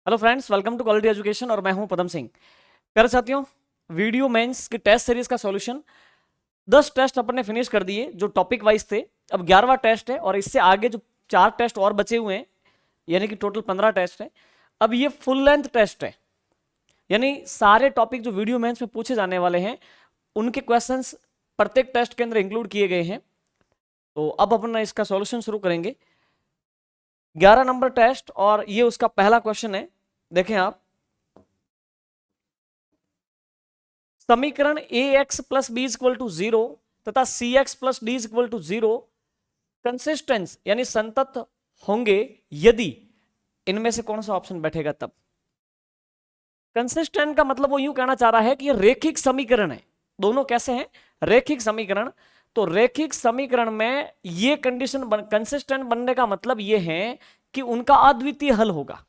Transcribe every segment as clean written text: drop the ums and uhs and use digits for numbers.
Hello friends, welcome to quality education और मैं हूं पदम सिंह। प्यारे साथियों, वीडियो मेंस की टेस्ट सीरीज का सॉल्यूशन 10 टेस्ट अपन ने फिनिश कर दिए जो टॉपिक वाइज थे। अब 11वां टेस्ट है और इससे आगे जो 4 टेस्ट और बचे हुए हैं, यानी कि टोटल 15 टेस्ट है। अब ये फुल लेंथ टेस्ट है, यानी सारे टॉपिक जो वीडियो मेंस में पूछे जाने वाले हैं उनके क्वेश्चंस प्रत्येक टेस्ट के अंदर इंक्लूड किए गए हैं। तो अब अपन इसका सॉल्यूशन शुरू करेंगे। 11 नंबर टेस्ट और ये उसका पहला क्वेश्चन है। देखें आप, समीकरण ax plus B equal to 0 तथा cx plus D equal to 0 consistence यानी संतत होंगे यदि इनमें से कौन सा ऑप्शन बैठेगा। तब कंसिस्टेंट का मतलब वो यूं कहना चाह रहा है कि ये रेखिक समीकरण है। दोनों कैसे हैं? रेखिक समीकरण। तो रेखिक समीकरण में ये कंडीशन कंसिस्टेंट बनने का मतलब ये है कि उनका अद्वितीय हल होगा।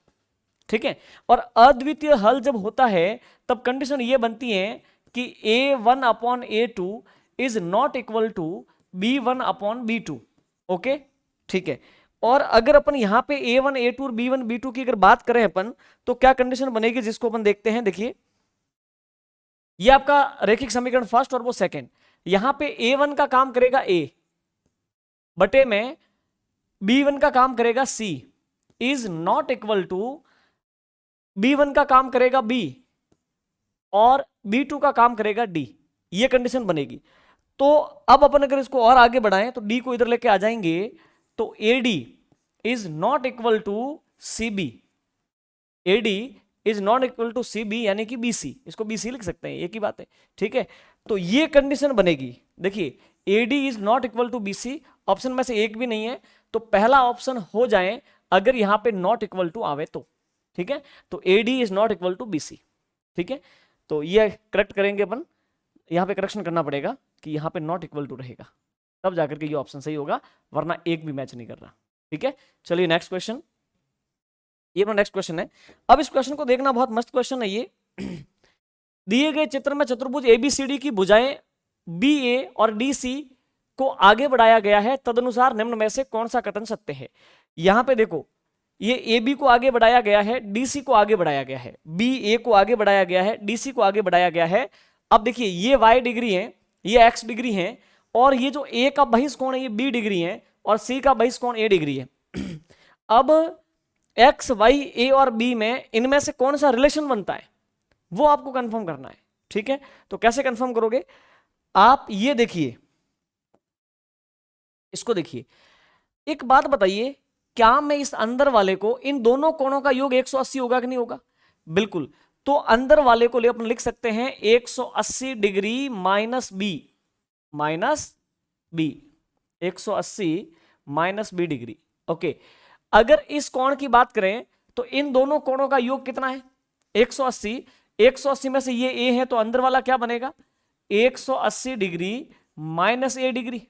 ठीक है, और अद्वितीय हल जब होता है तब कंडीशन ये बनती है कि a1 upon a2 is not equal to b1 upon b2। Okay, ठीक है। और अगर अपन यहां पे a1 a2 और b1 b2 की अगर बात करें अपन, तो क्या कंडीशन बनेगी जिसको अपन देखते हैं। देखिए, ये आपका रेखिक समीकरण फर्स्ट और वो सेकंड। यहां पे a1 का काम करेगा a बटे में b1 का काम करेगा c is not equal to b1 का काम करेगा b और b2 का काम करेगा d। ये कंडीशन बनेगी। तो अब अपन अगर इसको और आगे बढ़ाएं तो d को इधर लेके आ जाएंगे तो AD is not equal to CB। AD is not equal to CB यानी कि BC, इसको BC लिख सकते हैं, एक ही बात है। ठीक है, तो ये कंडीशन बनेगी। देखिए, AD is not equal to BC, option में से एक भी नहीं है, तो पहला ऑप्शन हो जाए अगर यहां पे नॉट इक्वल टू आवे तो। ठीक है, तो AD is not equal to BC। ठीक है, तो ये करेक्ट करेंगे अपन। यहां पे करेक्शन करना पड़ेगा कि यहां पे नॉट इक्वल टू रहेगा, तब जाकर के ये ऑप्शन सही होगा, वरना एक भी मैच नहीं कर रहा। ठीक है, चलिए नेक्स्ट क्वेश्चन। ये अपना नेक्स्ट क्वेश्चन है। अब इस क्वेश्चन को देखना, बहुत मस्त क्वेश्चन है ये। दिए गए चित्र में चतुर्भुज ABCD की भुजाएं BA और DC को आगे बढ़ाया गया है, तदनुसार निम्न में से कौन सा कथन सत्य है। यहां पे देखो, ये AB को आगे बढ़ाया गया है, DC को आगे बढ़ाया गया है, BA को आगे बढ़ाया गया है, DC को आगे बढ़ाया गया है। अब देखिए, ये Y डिग्री है, ये X डिग्री है, और ये जो A का बहिष कोण है ये B डिग्री है, और C का बहिष कोण A डिग्री है। अब X, Y, A और B में इनमें से कौन सा रिलेशन बनता है वो आपको कंफर्म करना है। ठीक है, तो कैसे कंफर्म करोगे आप? ये देखिए, इसको देखिए, एक बात बताइए, क्या मैं इस अंदर वाले को, इन दोनों कोणों का योग 180 होगा कि नहीं होगा? बिल्कुल। तो अंदर वाले को ले अपन लिख सकते हैं 180 degree minus B, 180 minus B degree. Okay, अगर इस कोण की बात करें तो इन दोनों कोणों का योग कितना है? 180। 180 में से ये ए है, तो अंदर वाला क्या बनेगा? 180 डिग्री माइनस ए डिग्री।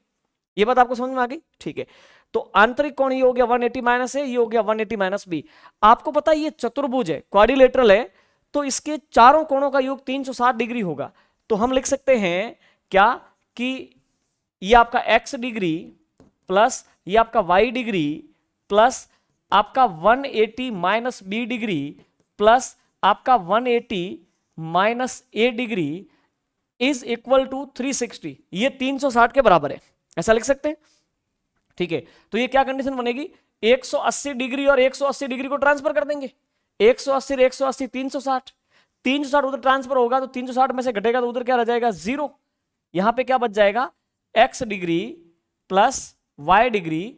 ये बात आपको समझ में आ गई? ठीक है, तो आंतरिक कोण ये हो गया 180 माइनस ए, ये हो गया 180 माइनस बी। आपको पता है ये चतुर्भुज है, क्वाड्रिलेटरल है, तो इसके चारों कोणों का योग 360 डिग्री होगा। तो हम लिख सकते हैं क्या कि ये आपका x डिग्री प्लस ये आपका y डिग्री प्लस आपका 180 माइनस बी डिग्री प्लस आपका 180 minus A degree is equal to 360। ये 360 के बराबर है, ऐसा लिख सकते हैं। ठीक है, तो ये क्या कंडीशन बनेगी? 180 डिग्री और 180 डिग्री को ट्रांसफर कर देंगे। 180 180 360, 360 उधर ट्रांसफर होगा तो 360 में से घटेगा तो उधर क्या रह जाएगा? 0। यहां पे क्या बच जाएगा? x degree plus y degree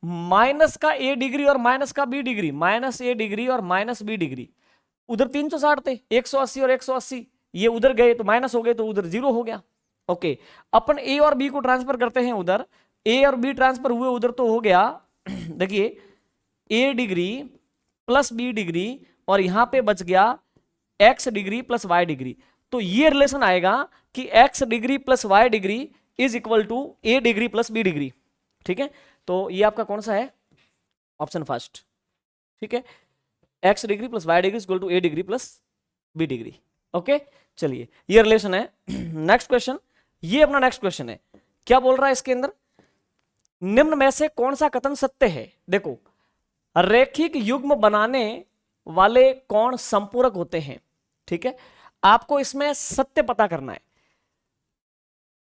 minus का a डिग्री और माइनस का b degree, minus a degree और माइनस b डिग्री। उधर 360 थे, 180 और 180, ये उधर गए तो माइनस हो गए, तो उधर 0 हो गया। ओके, अपन a और b को ट्रांसफर करते हैं उधर, a और b ट्रांसफर हुए उधर तो हो गया देखिए a degree plus b degree, और यहां पे बच गया x degree plus y degree. तो ये रिलेशन आएगा कि x degree plus y degree is equal to a degree plus b degree. ठीक है, तो ये आपका कौन सा है? Option first. ठीक है, x degree plus y degree equal to a degree plus b degree. Okay, चलिए ये रिलेशन है। नेक्स्ट क्वेश्चन, ये अपना नेक्स्ट क्वेश्चन है। क्या बोल रहा है इसके अंदर? निम्न में से कौन सा कथन सत्य है? देखो, रेखिक युग्म बनाने वाले कोण संपूरक होते हैं। ठीक है, आपको इसमें सत्य पता करना है।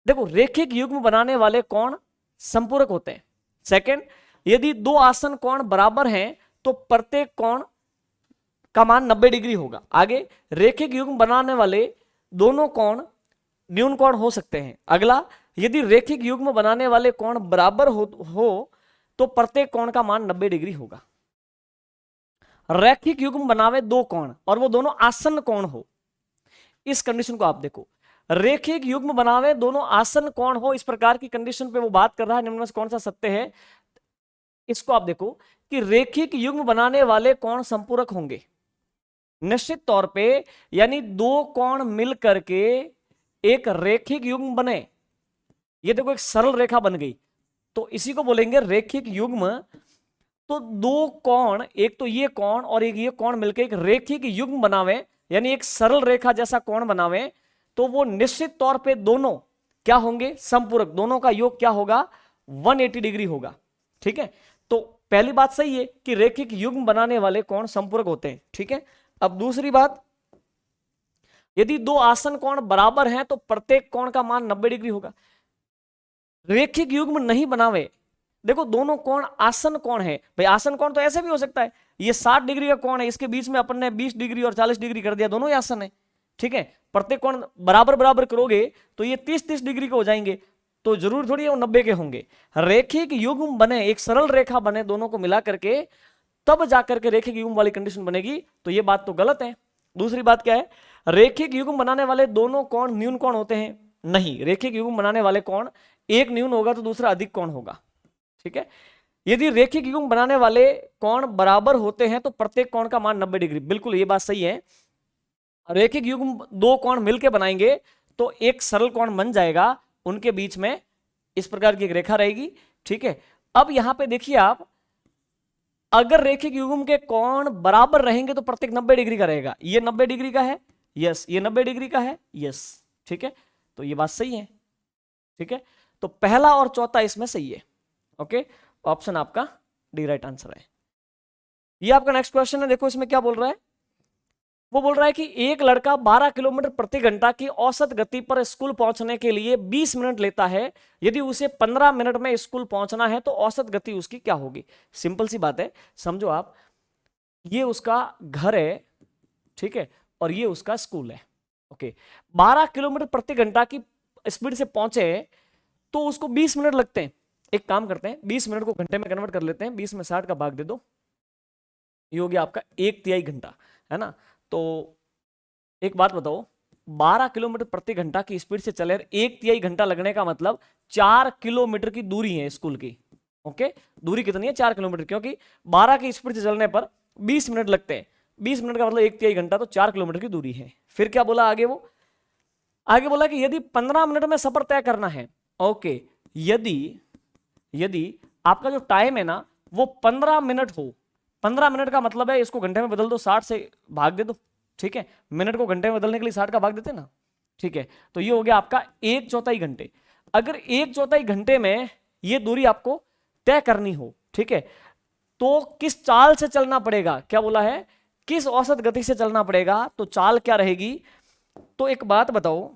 देखो, रेखिक युग्म बनाने वाले कोण संपूरक होते हैं। सेकंड, यदि दो आसन कोण बराबर हैं तो प्रत्येक कोण का मान 90 डिग्री होगा। आगे, रेखिक युग्म बनाने वाले दोनों कोण न्यून कोण हो सकते हैं। अगला, यदि रेखिक युग्म बनाने वाले कोण बराबर हो तो प्रत्येक कोण का मान 90 डिग्री होगा। रैखिक युग्म बनावे दो कोण और वो दोनों आसन्न कोण हो, इस कंडीशन को आप देखो। रेखिक युग्म बनावे दोनों आसन्न कोण हो, इस प्रकार की कंडीशन पे वो बात कर रहा है। निम्न में से कौन सा सत्य है, इसको आप देखो कि रेखिक युग्म बनाने वाले कोण संपूरक होंगे निश्चित तौर पे, यानी दो कोण मिल करके एक रेखिक युग्म बने। ये देखो एक सरल रेखा बन गई, तो इसी को बोलेंगे रेखिक युग्म। तो दो कोण, एक तो ये कोण और एक ये कोण मिलकर एक रेखिक युग्म बनावे, यानी एक सरल रेखा जैसा कोण बनावे, तो वो निश्चित तौर पे दोनों क्या होंगे, संपूरक। दोनों का योग क्या होगा, 180 डिग्री होगा। ठीक है, तो पहली बात सही है कि रेखिक युग्म बनाने वाले कोण संपूरक होते हैं। ठीक है, अब दूसरी बात, यदि दो आसन कोण बराबर हैं तो प्रत्येक कोण का मान 90 डिग्री होगा। रेखिक युग्म नहीं बनावे, देखो दोनों कोण आसन कोण है। भाई आसन कोण तो ऐसे भी हो सकता है, ये 60 डिग्री का कोण है, इसके बीच में अपन ने 20 डिग्री और 40 डिग्री कर दिया, दोनों ही आसन है। ठीक है, प्रत्येक कोण बराबर बराबर करोगे तो ये 30-30 डिग्री के हो जाएंगे, तो जरूर थोड़ी वो 90 के होंगे। रेखिक युग्म बने, एक सरल रेखा बने दोनों को मिला करके, तब जाकर के रेखिक युग्म वाली कंडीशन बनेगी, तो ये बात तो गलत है। दूसरी बात क्या है, रेखिक युग्म बनाने वाले दोनों कोण न्यून कोण होते हैं? नहीं, रेखिक युग्म बनाने वाले कोण एक न्यून होगा तो दूसरा अधिक कोण होगा। ठीक है, यदि रेखिक युग्म बनाने वाले कोण बराबर होते हैं तो प्रत्येक कोण का मान 90 डिग्री, बिल्कुल ये बात सही है। रेखिक युग्म दो कोण मिलकर बनाएंगे तो एक सरल कोण बन जाएगा, उनके बीच में इस प्रकार की एक रेखा रहेगी। ठीक है, अब यहां पे देखिए आप, अगर रेखिक युग्म के कोण बराबर रहेंगे तो प्रत्येक 90 डिग्री का रहेगा। ये 90 डिग्री का है, यस, ये 90 डिग्री का है, यस। ठीक है, तो ये बात सही है। ठीक है, तो पहला और चौथा इसमें सही है। ओके, ऑप्शन आपका डी राइट आंसर है। ये आपका नेक्स्ट क्वेश्चन है, देखो इसमें क्या बोल रहा है। वो बोल रहा है कि एक लड़का 12 किलोमीटर प्रति घंटा की औसत गति पर स्कूल पहुंचने के लिए 20 मिनट लेता है। यदि उसे 15 मिनट में स्कूल पहुंचना है तो औसत गति उसकी क्या होगी। सिंपल सी बात है, समझो आप, ये उसका घर है, ठीक है, और ये उसका स्कूल है। ओके, 12 किलोमीटर प्रति घंटा की स्पीड से पहुंचे तो उसको 20 मिनट लगते हैं। एक काम करते हैं, 20 मिनट को घंटे में कन्वर्ट कर लेते हैं, 20 में 60 का भाग दे दो, ये हो गया आपका 1/3 घंटा, है ना। तो एक बात बताओ, 12 किलोमीटर प्रति घंटा की स्पीड से चले 1/3 घंटा लगने का मतलब 4 किलोमीटर की दूरी है स्कूल की। ओके, दूरी कितनी है, 4 किलोमीटर, क्योंकि 12 की स्पीड से चलने पर 20 मिनट लगते हैं, 20 मिनट का मतलब 1/3 घंटा, तो 4 किलोमीटर की दूरी है। फिर क्या बोला आगे, वो आगे बोला कि यदि 15 मिनट में सफर तय करना है। ओके, यदि आपका जो टाइम है ना वो 15 मिनट हो, 15 मिनट का मतलब है इसको घंटे में बदल दो, 60 से भाग दे दो। ठीक है, मिनट को घंटे में बदलने के लिए 60 का भाग देते ना। ठीक है, तो ये हो गया आपका 1/4 घंटे। अगर 1/4 घंटे में ये दूरी आपको तय करनी हो, ठीक है, तो किस चाल से चलना पड़ेगा, क्या बोला है, किस औसत गति से चलना पड़ेगा, तो चाल क्या रहेगी। तो एक बात बताओ,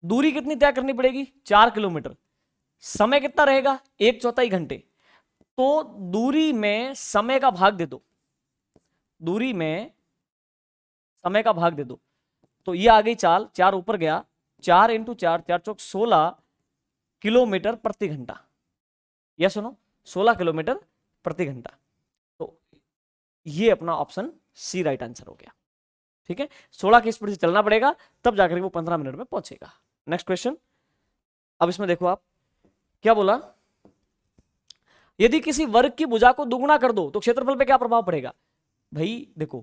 दूरी कितनी तय करनी पड़ेगी, 4 किलोमीटर, समय कितना रहेगा, 1/4 घंटे, तो दूरी में समय का भाग दे दो, दूरी में समय का भाग दे दो, तो ये आ गई चाल, 4 ऊपर गया, 4 × 4, 4 चौक 16 किलोमीटर प्रति घंटा। यह सुनो, 16 किलोमीटर प्रति घंटा, तो ये अपना ऑप्शन सी राइट आंसर हो गया। ठीक है, 16 की स्पीड से चलना पड़ेगा, तब जाकर वो 15 मिनट में पहुंचेगा। नेक्स्ट क्वेश्चन, अब इसमें देखो आप क्या बोला, यदि किसी वर्ग की भुजा को दुगुना कर दो तो क्षेत्रफल पे क्या प्रभाव पड़ेगा। भाई देखो,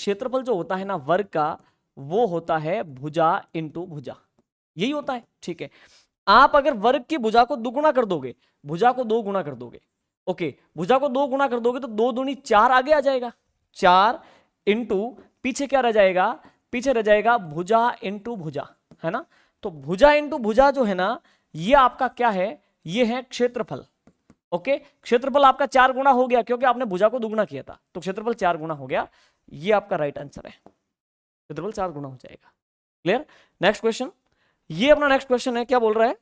क्षेत्रफल जो होता है ना वर्ग का, वो होता है भुजा इंटू भुजा, यही होता है। ठीक है, आप अगर वर्ग की भुजा को दुगुना कर दोगे, भुजा को 2 गुना कर दोगे, ओके, भुजा को 2 गुना कर दोगे तो 2 दूनी 4 आगे आ जाएगा, 4 इंटू पीछे क्या रह जाएगा, पीछे रह जाएगा भुजा इंटू भुजा, है ना। तो भुजा इंटू भुजा जो है ना, ये आपका क्या है, ये है क्षेत्रफल। ओके, क्षेत्रफल आपका 4 गुना हो गया क्योंकि आपने भुजा को दुगुना किया था, तो क्षेत्रफल 4 गुना हो गया। ये आपका राइट आंसर है, क्षेत्रफल 4 गुना हो जाएगा। क्लियर। नेक्स्ट क्वेश्चन, ये अपना नेक्स्ट क्वेश्चन है, क्या बोल रहा है,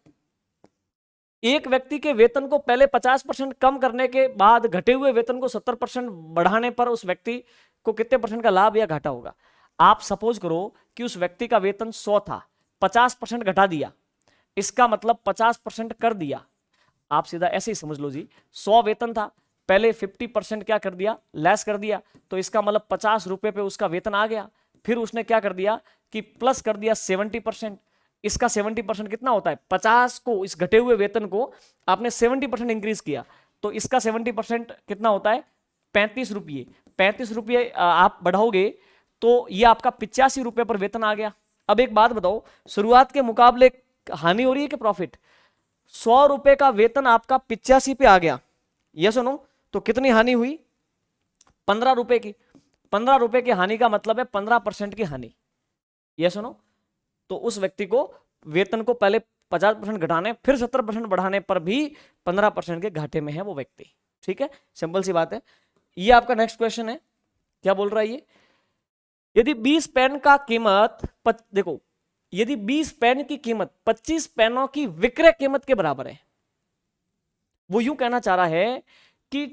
एक व्यक्ति के वेतन को पहले 50% कम करने के बाद घटे हुए वेतन को 70% बढ़ाने पर उस व्यक्ति को कितने परसेंट का लाभ या घाटा होगा। आप सपोज करो कि उस व्यक्ति का वेतन 100 था, 50% घटा दिया, इसका मतलब 50% कर दिया। आप सीधा ऐसे ही समझ लो जी, 100 वेतन था, पहले 50% क्या कर दिया, लेस कर दिया, तो इसका मतलब 50 रुपए पे उसका वेतन आ गया। फिर उसने क्या कर दिया कि प्लस कर दिया 70%। इसका 70% कितना होता है, 50 को, इस घटे हुए वेतन को आपने 70% इंक्रीज किया, तो इसका 70% कितना होता है, 35 रुपये। 35 रुपये आप बढ़ाओगे तो ये आपका 85 रुपये पर वेतन आ गया। अब एक बात बताओ, शुरुआत के मुकाबले हानि हो रही है कि प्रॉफिट। 100 रुपए का वेतन आपका 85 पे आ गया, ये सुनो, तो कितनी हानि हुई, 15 रुपए की। 15 रुपए की हानि का मतलब है 15% की हानि, ये सुनो। तो उस व्यक्ति को वेतन को पहले 50% घटाने फिर 70% बढ़ाने पर भी 15% के घाटे में है वो व्यक्ति। ठीक है, सिंपल सी बात है। ये आपका नेक्स्ट क्वेश्चन है, क्या बोल रहा है ये, यदि 20 पेन का कीमत देखो, यदि 20 पेन की कीमत 25 पेनों की विक्रय कीमत के बराबर है, वो यूं कहना चाह रहा है कि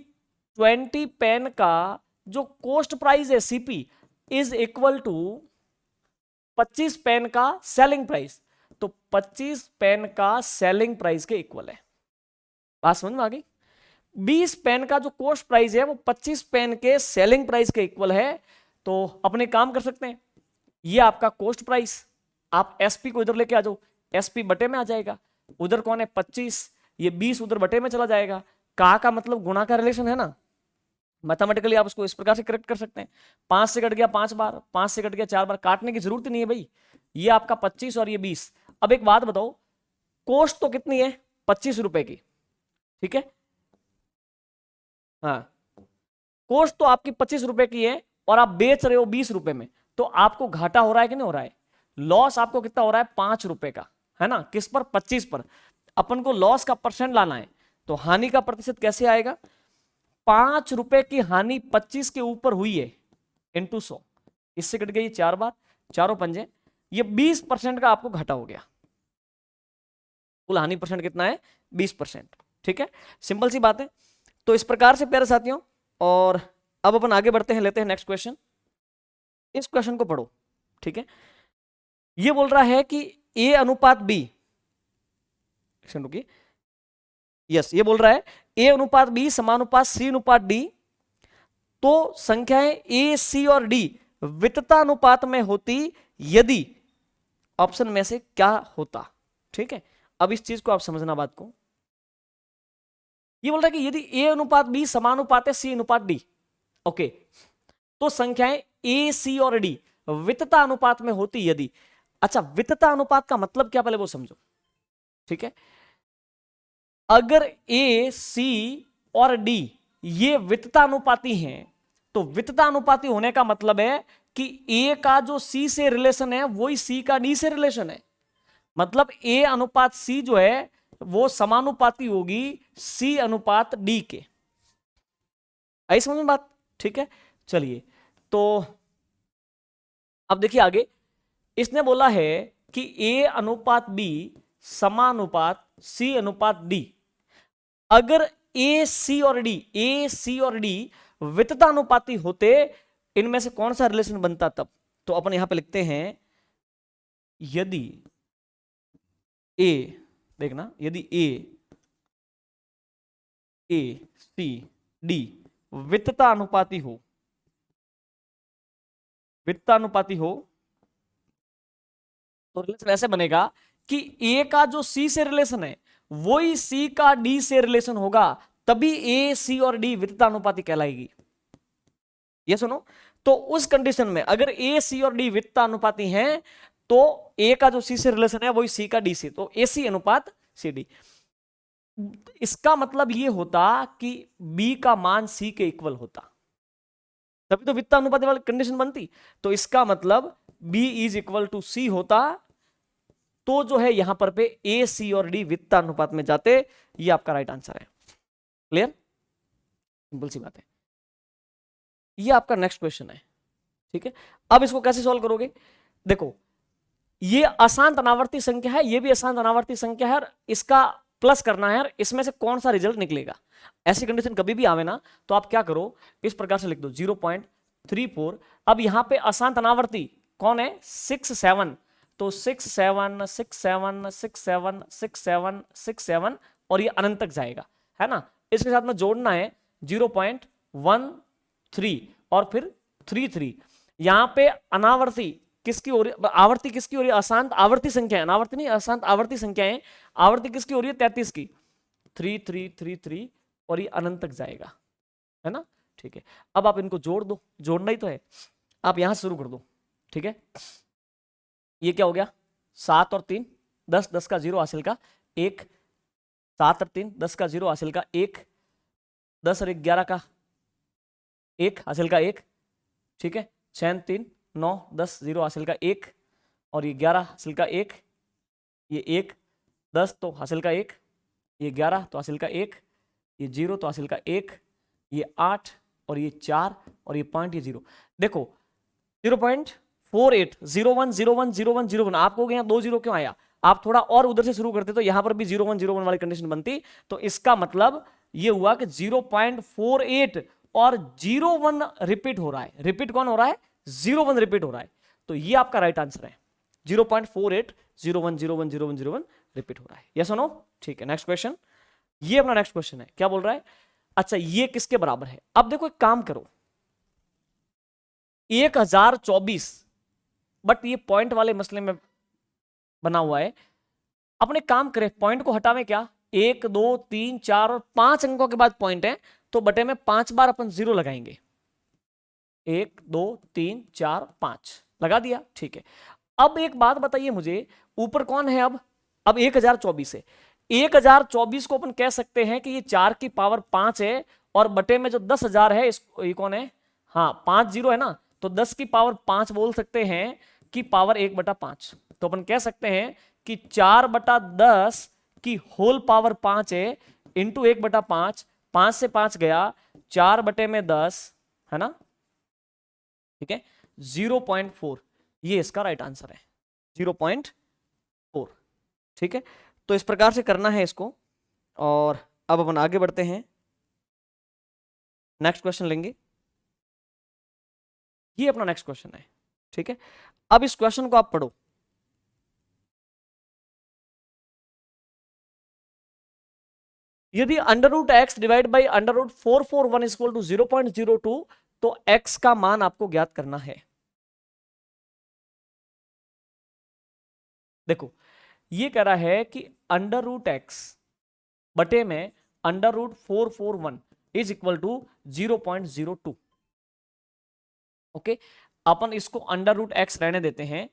20 पेन का जो कॉस्ट प्राइस है CP is equal to 25 pen का सेलिंग प्राइस, तो 25 पेन का सेलिंग प्राइस के इक्वल है। बात समझ में आ गई। 20 पेन का जो कॉस्ट प्राइस है वो 25 पेन के सेलिंग प्राइस के इक्वल है, तो अपने काम कर सकते हैं, ये आपका कॉस्ट प्राइस, आप एसपी को इधर लेके आ जाओ, एसपी बटे में आ जाएगा, उधर कौन है 25, ये 20 उधर बटे में चला जाएगा। का मतलब गुणा का रिलेशन है ना, मैथमेटिकली आप उसको इस प्रकार से करेक्ट कर सकते हैं। 5 से कट गया 5 बार, 5 से कट गया 4 बार, काटने की जरूरत नहीं है भाई, ये आपका 25 और ये 20। अब एक बात बताओ, कॉस्ट तो कितनी है 25 रुपए की, ठीक है, हाँ, कॉस्ट तो आपकी 25 रुपए की है और आप बेच रहे हो 20 रुपए में, तो आपको घाटा हो रहा है कि नहीं हो रहा है, लॉस आपको कितना हो रहा है 5 रुपए का, है ना, किस पर 25 पर। अपन को लॉस का परसेंट लाना है, तो हानि का प्रतिशत कैसे आएगा, 5 रुपए की हानि 25 के ऊपर हुई है इंटू 100, इससे कट गई 4 बार, चारों पंजे, ये 20% का आपको घाटा हो गया। कुल हानि परसेंट कितना है 20%। ठीक है, सिंपल सी बात है। तो इस प्रकार से प्यारे साथियों, और अब अपन आगे बढ़ते हैं, लेते हैं नेक्स्ट क्वेश्चन। इस क्वेश्चन को पढ़ो, ठीक है, ये बोल रहा है कि ए अनुपात बी, रुकिए, यस, ये बोल रहा है ए अनुपात बी समानुपात सी अनुपात डी, तो संख्याएं ए सी और डी विततानुपात में होती यदि ऑप्शन में से क्या होता। ठीक है, अब इस चीज को आप समझना बात को, ये बोल रहा है कि यदि ए अनुपात बी समानुपात है सी अनुपात डी, ओके, तो संख्याएं ए सी और डी वितता अनुपात में होती यदि। अच्छा, वितता अनुपात का मतलब क्या, पहले वो समझो। ठीक है, अगर ए सी और डी ये विततानुपाती हैं, तो विततानुपाती होने का मतलब है कि ए का जो सी से रिलेशन है वही सी का डी से रिलेशन है, मतलब ए अनुपात सी जो है वो समानुपाती होगी सी अनुपात डी के। आई समझ में बात। ठीक है, चलिए, तो अब देखिए आगे, इसने बोला है कि ए अनुपात बी समानुपात सी अनुपात डी, अगर ए सी और डी विततानुपाती होते, इनमें से कौन सा रिलेशन बनता तब, तो अपन यहां पे लिखते हैं यदि ए, देखना, यदि ए सी डी विततानुपाती हो, तो रिलेशन ऐसे बनेगा कि ए का जो सी से रिलेशन है वही सी का डी से रिलेशन होगा, तभी ए सी और डी विततानुपाती कहलाएगी। ये सुनो, तो उस कंडीशन में अगर ए सी और डी विततानुपाती हैं, तो ए का जो सी से रिलेशन है वही सी का डी से, तो ए सी अनुपात सी डी। इसका मतलब ये होता कि बी का मान सी के इक्वल होता, तभी तो वित्तानुपाती वाली कंडीशन बनती। तो इसका मतलब बी इज इक्वल टू सी होता, तो जो है यहां पर पे ए सी और डी वित्तानुपात में जाते। ये आपका राइट आंसर है। क्लियर, सिंपल सी बात है। ये आपका नेक्स्ट क्वेश्चन है, ठीक है। अब इसको कैसे सॉल्व करोगे, देखो ये अशांत अनावर्ती संख्या है, ये भी अशांत अनावर्ती संख्या है, और इसका प्लस करना है, इसमें से कौन सा रिजल्ट निकलेगा। ऐसी कंडीशन कभी भी आवे ना तो आप क्या करो, इस प्रकार से लिख दो 0.34। अब यहां पे अशांत अनावर्ती कौन है, 6 7, तो 6 7 6 7 6 7 6 7 6 7, और ये अनंत तक जाएगा, है ना। इसके साथ में जोड़ना है 0.13 और फिर 33। यहां पे अनावर्ती किसकी हो रही, आवर्ती किसकी हो रही है, अशांत आवर्ती संख्या है, अनावर्ती नहीं अशांत आवर्ती संख्या है। आवर्ती किसकी हो रही है, 33 की, 3 3 3 3, और ये अनंत तक जाएगा, है ना। ठीक है, अब आप इनको जोड़ दो, जोड़ना ही तो है, आप यहां शुरू कर दो, ठीक है। ये क्या हो गया, 7 और 3 10, 10 का 0 हासिल का 1, 7 और 3 10 का 0 हासिल का 1, 10 और 11 का 1 हासिल का 1, ठीक है। 6 3 9 10 0 हासिल का 1, और ये 11 हासिल का 1, ये 1 10 तो हासिल का 1, ये 11 तो हासिल का 1, ये 0 तो हासिल का 1, ये 8 और ये 4 और ये पॉइंट, ये 0। देखो 0.48 01 01 01 01, आपको यहाँ 2 0 क्यों आया, आप थोड़ा और उधर से शुरू करते तो यहां पर भी 01 01 वाली कंडीशन बनती, तो इसका मतलब ये हुआ कि 0.48 और 01 रिपीट हो रहा है। रिपीट कौन हो रहा है, 01 रिपीट हो रहा है, तो ये आपका राइट आंसर है। 0.48 01 01 01 01 रिपीट हो रहा है, यस और नो। ठीक है, नेक्स्ट क्वेश्चन, ये अपना नेक्स्ट क्वेश्चन है, क्या बोल रहा है, अच्छा ये किसके बराबर है। अब देखो एक काम करो, 1024, बट ये पॉइंट वाले मसले में बना हुआ है, अपने काम करें पॉइंट को हटावें क्या, 1 2 3 4 और 5 अंकों के बाद पॉइंट है, तो बटे में 5 बार अपन 0 लगाएंगे, 1 2 3 4 5 लगा दिया, ठीक है। अब एक बात बताइए मुझे, ऊपर कौन है, अब 1024 है, 1024 को अपन कह सकते हैं कि ये 4 की पावर 5 है, और बटे में जो 10,000 है इसको, ये कौन है, हाँ 5 0 है ना, तो 10 की पावर 5 बोल सकते हैं कि पावर 1/5, तो अपन कह सकते हैं कि 4/10 की होल पावर 5 है, इंटू 1/5, 5 से 5 गया, 4/10, है ना, ठीक है, 0.4, ये इसका राइट आंसर है, 0.4, ठीक है। तो इस प्रकार से करना है इसको, और अब अपन आगे बढ़ते हैं, नेक्स्ट क्वेश्चन लेंगे, ये अपना नेक्स्ट क्वेश्चन है, ठीक है। अब इस क्वेश्चन को आप पढ़ो, यदि √x divide by √441 equal to 0.02, तो x का मान आपको ज्ञात करना है। देखो ये कह रहा है कि √x बटे में √441 इज इक्वल टू 0.02, ओके। अपन इसको √x रहने देते हैं,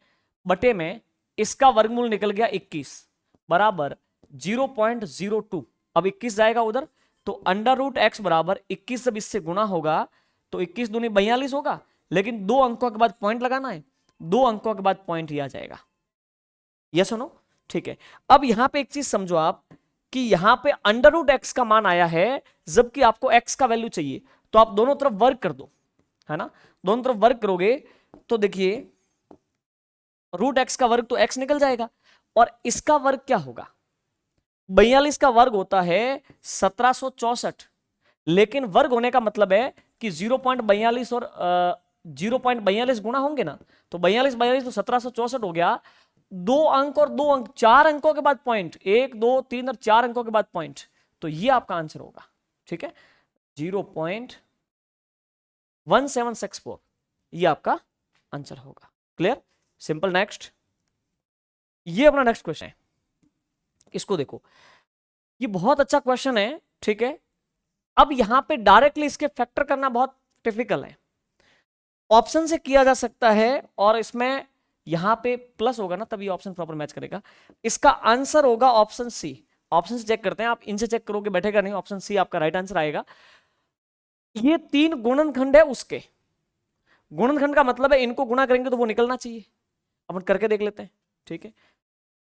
बटे में इसका वर्गमूल निकल गया 21 बराबर 0.02, अब 21 जाएगा उधर, तो √x बराबर 21 जब इससे गुना होगा तो 21 दूनी 42 होगा, लेकिन 2 अंकों के बाद पॉइंट लगाना है, 2 अंकों के बाद पॉइंट ही आ जाएगा, यस सुनो, ठीक है। अब यहां पे एक चीज समझो आप, कि यहां पे √x का मान आया है, जबकि आपको x का वैल्यू चाहिए, तो आप दोनों तरफ वर्क कर दो, है ना, दोनों तरफ वर्क करोगे तो देखिए √x का वर्ग तो x निकल जाएगा, और इसका वर्ग क्या होगा, 42 का वर्ग होता है 1764, लेकिन वर्ग होने का मतलब है कि 0.42 और 0.42 गुणा होंगे ना, तो 42 42 तो 1764 हो गया, 2 अंक और 2 अंक, 4 अंकों के बाद पॉइंट, 1 2 3 और 4 अंकों के बाद पॉइंट, तो ये आपका आंसर होगा, ठीक है, 0.1764 ये आपका आंसर होगा, क्लियर, सिंपल। नेक्स्ट, ये अपना नेक्स्ट क्वेश्चन है, इसको देखो, ये बहुत अच्छा क्वेश्चन है, ठीक है। अब यहां पे डायरेक्टली इसके फैक्टर करना बहुत टिपिकल है, ऑप्शन से किया जा सकता है, और इसमें यहां पे प्लस होगा ना तभी ऑप्शन प्रॉपर मैच करेगा, इसका आंसर होगा ऑप्शन सी। ऑप्शन से चेक करते हैं, आप इनसे चेक करोगे बैठेगा नहीं, ऑप्शन सी आपका राइट आंसर आएगा। ये 3 गुणनखंड है उसके, गुणनखंड का मतलब है इनको गुणा करेंगे तो वो निकलना चाहिए, अपन करके देख लेते हैं, ठीक है।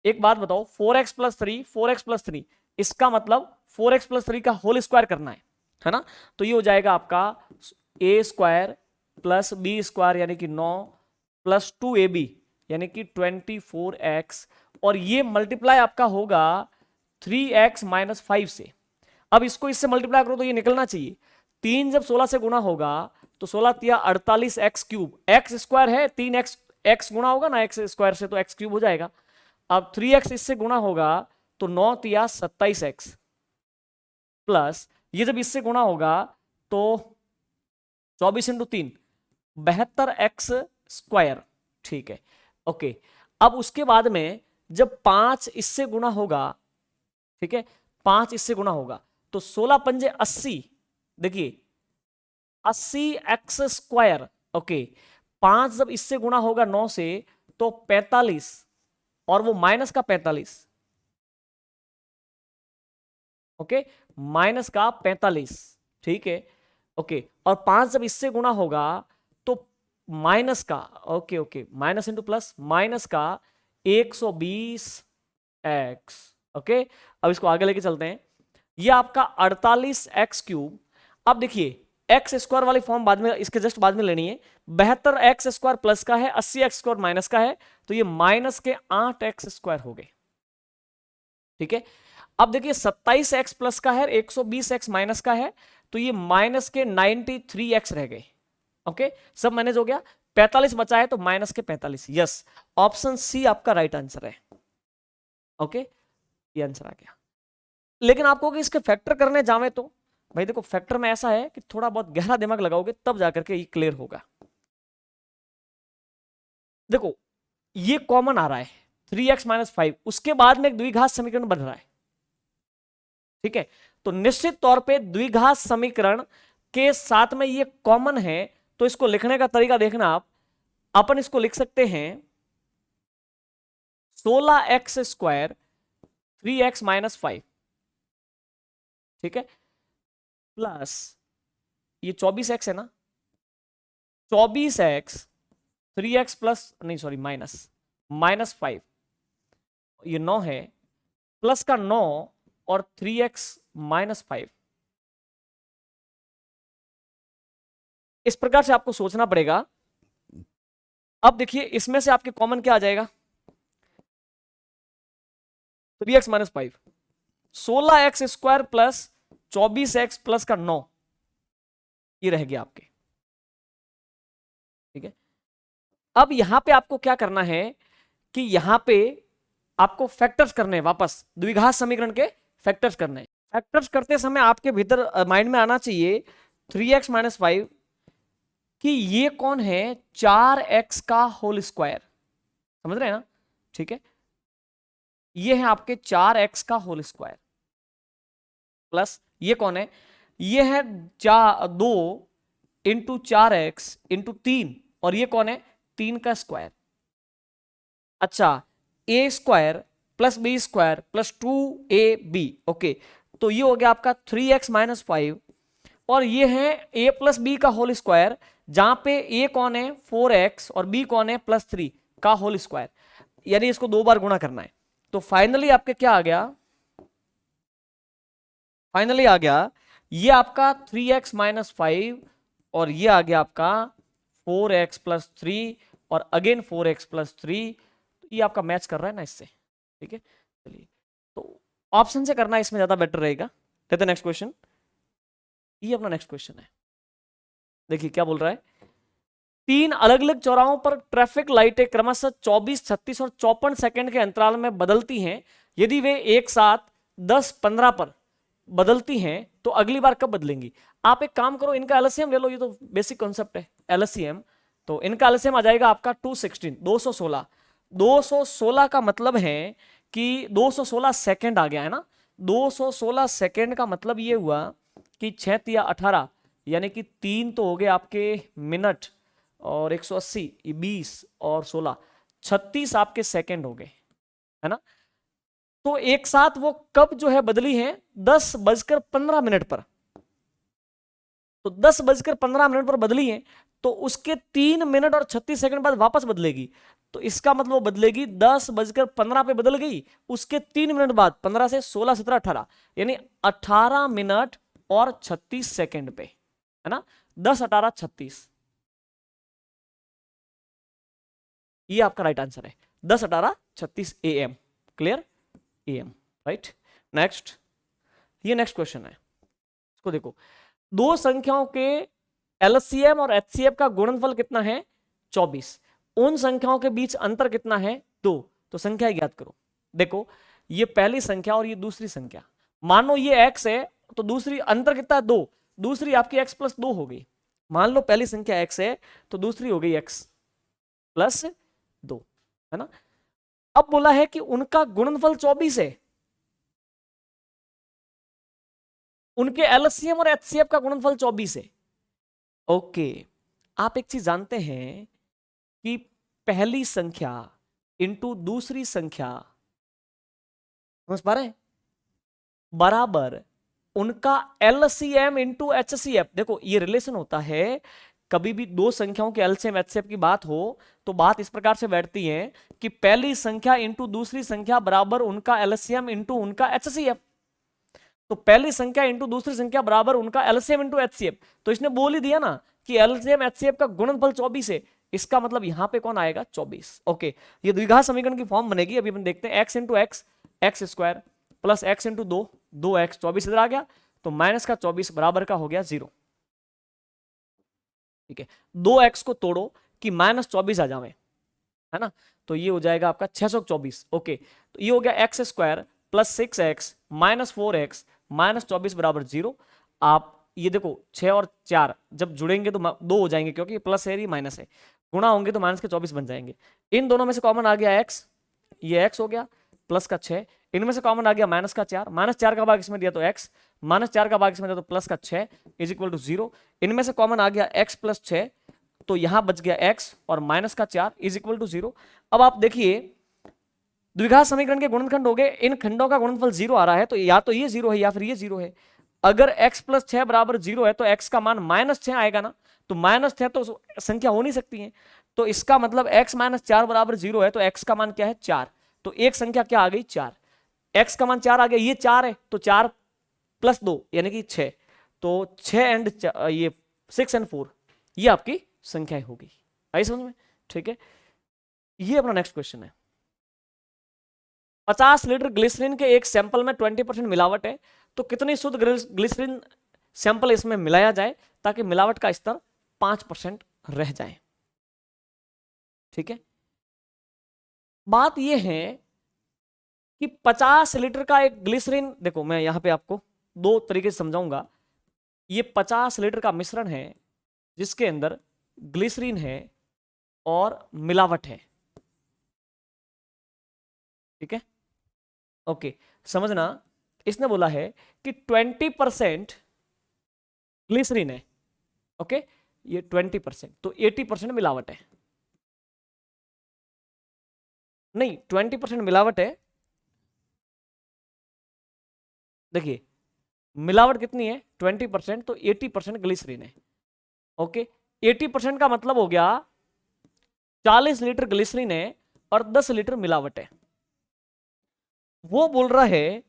एक बात बताओ, 4x + 3 4x + 3 इसका मतलब 4x प्लस 3 का होल स्क्वायर करना है ना। तो ये हो जाएगा आपका a square plus B square यानी कि 9 प्लस 2ab यानी कि 24x, और ये मल्टीप्लाई आपका होगा 3x माइनस 5 से। अब इसको इससे मल्टीप्लाई करो तो ये निकलना चाहिए, 3 जब 16 से गुना होगा तो 16 तिया 48 एक्स क्यूब, एक्स स्क्वायर है 3x, एक्स गुना होगा ना एक्स स्क्वायर से तो एक्स क्यूब हो जाएगा। अब 3x इससे गुना होगा तो 9 तिया 27x प्लस ये जब इससे गुना होगा तो 24 इंटू 3 72x स्क्वायर, ठीक है ओके। अब उसके बाद में जब 5 इससे गुना होगा, ठीक है 5 इससे गुना होगा तो 16 पंजे 80, देखिए 80x स्क्वायर ओके। 5 जब इससे गुना होगा 9 से तो 45 और वो माइनस का 45 ओके, माइनस का 45, ठीक है ओके। और 5 जब इससे गुना होगा तो माइनस का okay okay minus into plus minus का 120 एक्स ओके। अब इसको आगे लेके चलते हैं, ये आपका 48 एक्स क्यूब। अब देखिए एक्स स्क्वायर वाली फॉर्म बाद में, इसके जस्ट बाद में लेनी है। 72 एक्स स्क्वायर प्लस का है, 80 एक्स स्क्वायर माइनस का है, तो ये माइनस के 8 एक्स स्क्वायर हो गए, ठीक है। अब देखिए 27 एक्स प्लस का है, 120 एक्स माइनस का है, तो ये माइनस के 93 एक्स रह गए ओके। सब मैनेज हो गया, 45 बचा है तो माइनस के 45, यस ऑप्शन सी आपका राइट आंसर है ओके। ये आंसर आ गया। लेकिन आपको कि इसके फैक्टर करने जावे तो भाई देखो फैक्टर में ऐसा है कि थोड़ा बहुत गहरा दिमाग लगाओगे तब जाकर के ये क्लियर होगा। देखो ये कॉमन आ रहा है 3x माइनस 5, उसके बाद में एक द्विघात समीकरण बन रहा है, ठीक है। तो निश्चित तौर पे द्विघात समीकरण के साथ में ये कॉमन है, तो इसको लिखने का तरीका देखना आप। अपन इसको लिख सकते हैं 16x स्क्वायर 3x माइनस 5, ठीक है, प्लस ये 24x है ना, 24x 3x प्लस नहीं सॉरी माइनस माइनस 5, ये 9 है, प्लस का 9 और 3x माइनस 5। इस प्रकार से आपको सोचना पड़ेगा। अब देखिए इसमें से आपके कॉमन क्या आ जाएगा, 3x minus 5, 16x square plus 24x plus का 9, ये रह गया आपके, ठीक है। अब यहां पे आपको क्या करना है कि यहां पे आपको फैक्टर्स करने हैं, वापस द्विघात समीकरण के फैक्टर्स करने हैं। फैक्टर्स करते समय आपके भीतर माइंड में आना चाहिए 3x माइनस 5 कि ये कौन है, 4x का होल स्क्वायर, समझ रहे हैं ना, ठीक है। ये है आपके 4x का होल स्क्वायर प्लस ये कौन है, ये है 2 इंटू 4x इंटू 3, और ये कौन है 3 का स्क्वायर। अच्छा A square plus B square plus 2ab okay. तो ये हो गया आपका 3x माइनस 5, और ये है a प्लस बी का होल स्क्वायर, जहां पे a कौन है 4x और b कौन है प्लस 3 का होल स्क्वायर, यानी इसको 2 बार गुणा करना है। तो फाइनली आपके क्या आ गया, फाइनली आ गया ये आपका 3x माइनस 5, और ये आ गया आपका 4x प्लस 3 और अगेन 4x प्लस 3। ये आपका मैच कर रहा है ना इससे, ठीक है। चलिए तो ऑप्शन से करना इसमें ज्यादा बेटर रहेगा। लेते नेक्स्ट क्वेश्चन, ये अपना नेक्स्ट क्वेश्चन है। देखिए क्या बोल रहा है, 3 अलग अलग चौराहों पर ट्रैफिक लाइटें क्रमशः 24, 36 और 54 सेकंड के अंतराल में बदलती हैं। यदि वे एक साथ 10, 15 पर बदलती हैं तो अगली बार कब बदलेंगी। आप एक काम करो, इनका एलसीएम ले लो, ये तो बेसिक कॉन्सेप्ट है एलसीएम। तो इनका एलसीएम आ जाएगा आपका 216, 216। 216 का मतलब है कि 216 सेकंड आ गया है ना। 216 सेकंड का मतलब ये हुआ कि 6 या 18 यानी कि 3 तो हो गए आपके मिनट, और 180 20 और 16 36 आपके सेकंड हो गए, है ना। तो एक साथ वो कब जो है बदली है, 10:15 पर। तो 10:15 पर बदली है, तो उसके 3 मिनट और 36 सेकंड बाद वापस बदलेगी, तो इसका मतलब वो बदलेगी 10:15 पे बदल गई, उसके 3 मिनट बाद 15 से 16 17 18 यानी 18 मिनट और 36 सेकंड पे, है ना, 10 18 36, ये आपका राइट आंसर है, 10 18 36 AM। Clear, AM, right. Next, ये नेक्स्ट क्वेश्चन है, इसको देखो, दो संख्याओं के LCM और HCF का गुणनफल कितना है 24, उन संख्याओं के बीच अंतर कितना है 2, तो संख्या ज्ञात करो। देखो ये पहली संख्या और ये दूसरी संख्या, मानो ये x है तो दूसरी अंतर कितना है 2, दूसरी आपकी x + 2 हो गई। मान लो पहली संख्या x है तो दूसरी हो गई x + 2, है ना। अब बोला है कि उनका गुणनफल 24 है, उनके LCM और HCF का गुणनफल 24 है। ओके, आप एक चीज जानते हैं कि पहली संख्या इंटू दूसरी संख्या, समझ पा रहे हैं, बराबर उनका LCM इंटू HCF। देखो ये रिलेशन होता है, कभी भी दो संख्याओं के LCM HCF की बात हो तो बात इस प्रकार से बैठती है कि पहली संख्या इंटू दूसरी संख्या बराबर उनका LCM इंटू उनका HCF। तो पहली संख्या इंटू दूसरी संख्या बराबर उनका LCM इंटू HCF, तो इसने बोल ही दिया ना कि LCM HCF का गुणनफल 24 है, इसका मतलब यहां पे कौन आएगा 24। ओके, ये द्विघात समीकरण की फॉर्म बनेगी, अभी अपन देखते हैं, x into x x square plus x into 2 2x 24 इधर आ गया, तो माइनस का 24 बराबर का हो गया 0। ठीक है, 2x को तोड़ो कि -24 आ जावे, है ना, तो ये हो जाएगा आपका 624। ओके, तो ये हो गया x square plus 6x minus 4x minus 24 बराबर 0। आप ये देखो 6 और 4 जब जुड़ेंगे तो 2 हो जाएंगे, क्योंकि प्लस है ये माइनस है, गुणा होंगे तो माइनस के 24 बन जाएंगे। इन दोनों में से कॉमन आ गया x, ये x हो गया प्लस का 6, इनमें से कॉमन आ गया माइनस का 4, -4 का भाग इसमें दिया तो x, -4 का भाग इसमें दिया तो प्लस का 6 इज इक्वल टू 0। इनमें से कॉमन आ गया x प्लस 6, तो यहां बच गया x और माइनस का 4 इज इक्वल टू 0। अब आप देखिए द्विघात समीकरण के गुणनखंड हो गए, इन खंडों का गुणनफल 0 आ रहा है, तो या तो ये 0 है या फिर ये 0 है। अगर x + 6 बराबर 0 है तो x का मान -6 आएगा ना, तो -6 तो संख्या हो नहीं सकती है, तो इसका मतलब x - 4 बराबर 0 है, तो x का मान क्या है 4, तो एक संख्या क्या आ गई 4, x का मान 4 आ गया, ये 4 है तो 4 + 2 यानी कि 6, तो 6 एंड ये 6 एंड 4 ये आपकी संख्याएं होगी। आई समझ में? ठीक है, ये अपना नेक्स्ट क्वेश्चन है। 50 लीटर ग्लिसरीन के एक सैंपल में 20% मिलावट है, तो कितनी शुद्ध ग्लिसरीन सैंपल इसमें मिलाया जाए ताकि मिलावट का स्तर 5% रह जाए। ठीक है, बात यह है कि 50 लीटर का एक ग्लिसरीन, देखो मैं यहां पे आपको दो तरीके से समझाऊंगा। ये 50 लीटर का मिश्रण है जिसके अंदर ग्लिसरीन है और मिलावट है। ठीक है, ओके, समझना, इसने बोला है कि 20% ग्लिसरीन है, ओके, ये 20%, तो 80% मिलावट है, नहीं 20% मिलावट है। देखिए मिलावट कितनी है 20%, तो 80% ग्लिसरीन है। ओके, 80% का मतलब हो गया 40 लीटर ग्लिसरीन है और 10 लीटर मिलावट है। वो बोल रहा है